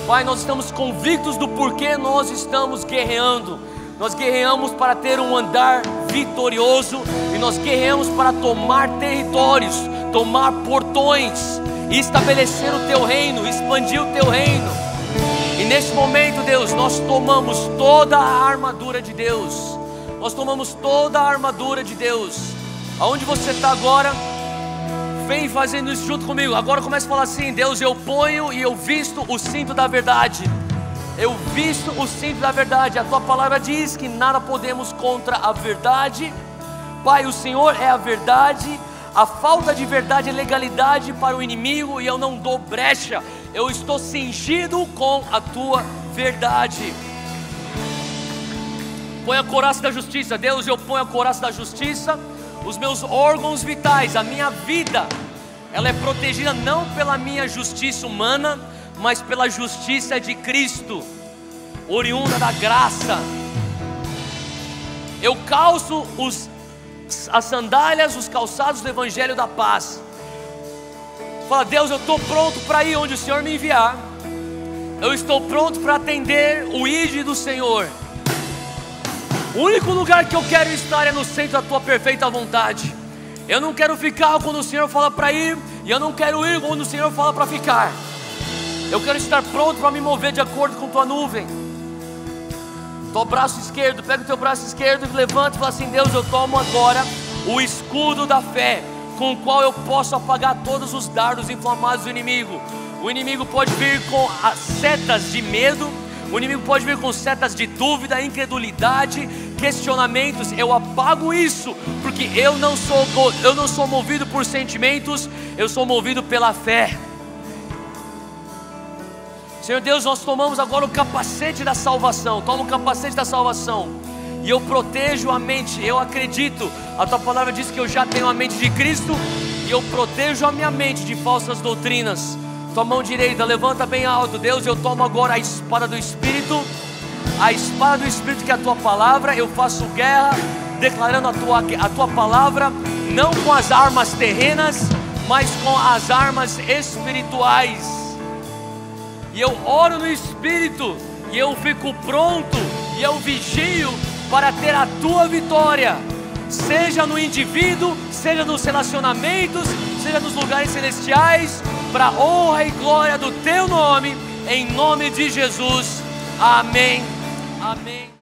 Pai, nós estamos convictos do porquê nós estamos guerreando. Nós guerreamos para ter um andar vitorioso, e nós guerreamos para tomar territórios, tomar portões e estabelecer o teu reino, expandir o teu reino. E neste momento, Deus, nós tomamos toda a armadura de Deus. Nós tomamos toda a armadura de Deus. Aonde você está agora, vem fazendo isso junto comigo. Agora comece a falar assim: Deus, eu ponho e eu visto o cinto da verdade. Eu visto o cinto da verdade. A tua palavra diz que nada podemos contra a verdade. Pai, o Senhor é a verdade. A falta de verdade é legalidade para o inimigo, e eu não dou brecha. Eu estou cingido com a tua verdade. Põe a couraça da justiça. Deus, eu ponho a couraça da justiça. Os meus órgãos vitais, a minha vida, ela é protegida não pela minha justiça humana, mas pela justiça de Cristo, oriunda da graça. Eu calço as sandálias, os calçados do Evangelho da paz. Fala: Deus, eu estou pronto para ir onde o Senhor me enviar. Eu estou pronto para atender o ID do Senhor. O único lugar que eu quero estar é no centro da tua perfeita vontade. Eu não quero ficar quando o Senhor fala para ir, e eu não quero ir quando o Senhor fala para ficar. Eu quero estar pronto para me mover de acordo com tua nuvem. Teu braço esquerdo, pega o teu braço esquerdo e levanta e fala assim: Deus, eu tomo agora o escudo da fé, com o qual eu posso apagar todos os dardos inflamados do inimigo. O inimigo pode vir com as setas de medo, o inimigo pode vir com setas de dúvida, incredulidade, questionamentos. Eu apago isso, porque eu não sou movido por sentimentos, eu sou movido pela fé. Senhor Deus, nós tomamos agora o capacete da salvação. Toma o capacete da salvação, e eu protejo a mente. Eu acredito, a tua palavra diz que eu já tenho a mente de Cristo, e eu protejo a minha mente de falsas doutrinas. Tua mão direita, levanta bem alto. Deus, eu tomo agora a espada do Espírito. A espada do Espírito, que é a tua palavra. Eu faço guerra declarando a tua palavra, não com as armas terrenas, mas com as armas espirituais. E eu oro no Espírito, e eu fico pronto, e eu vigio para ter a tua vitória, seja no indivíduo, seja nos relacionamentos, seja nos lugares celestiais, para a honra e glória do teu nome, em nome de Jesus. Amém. Amém.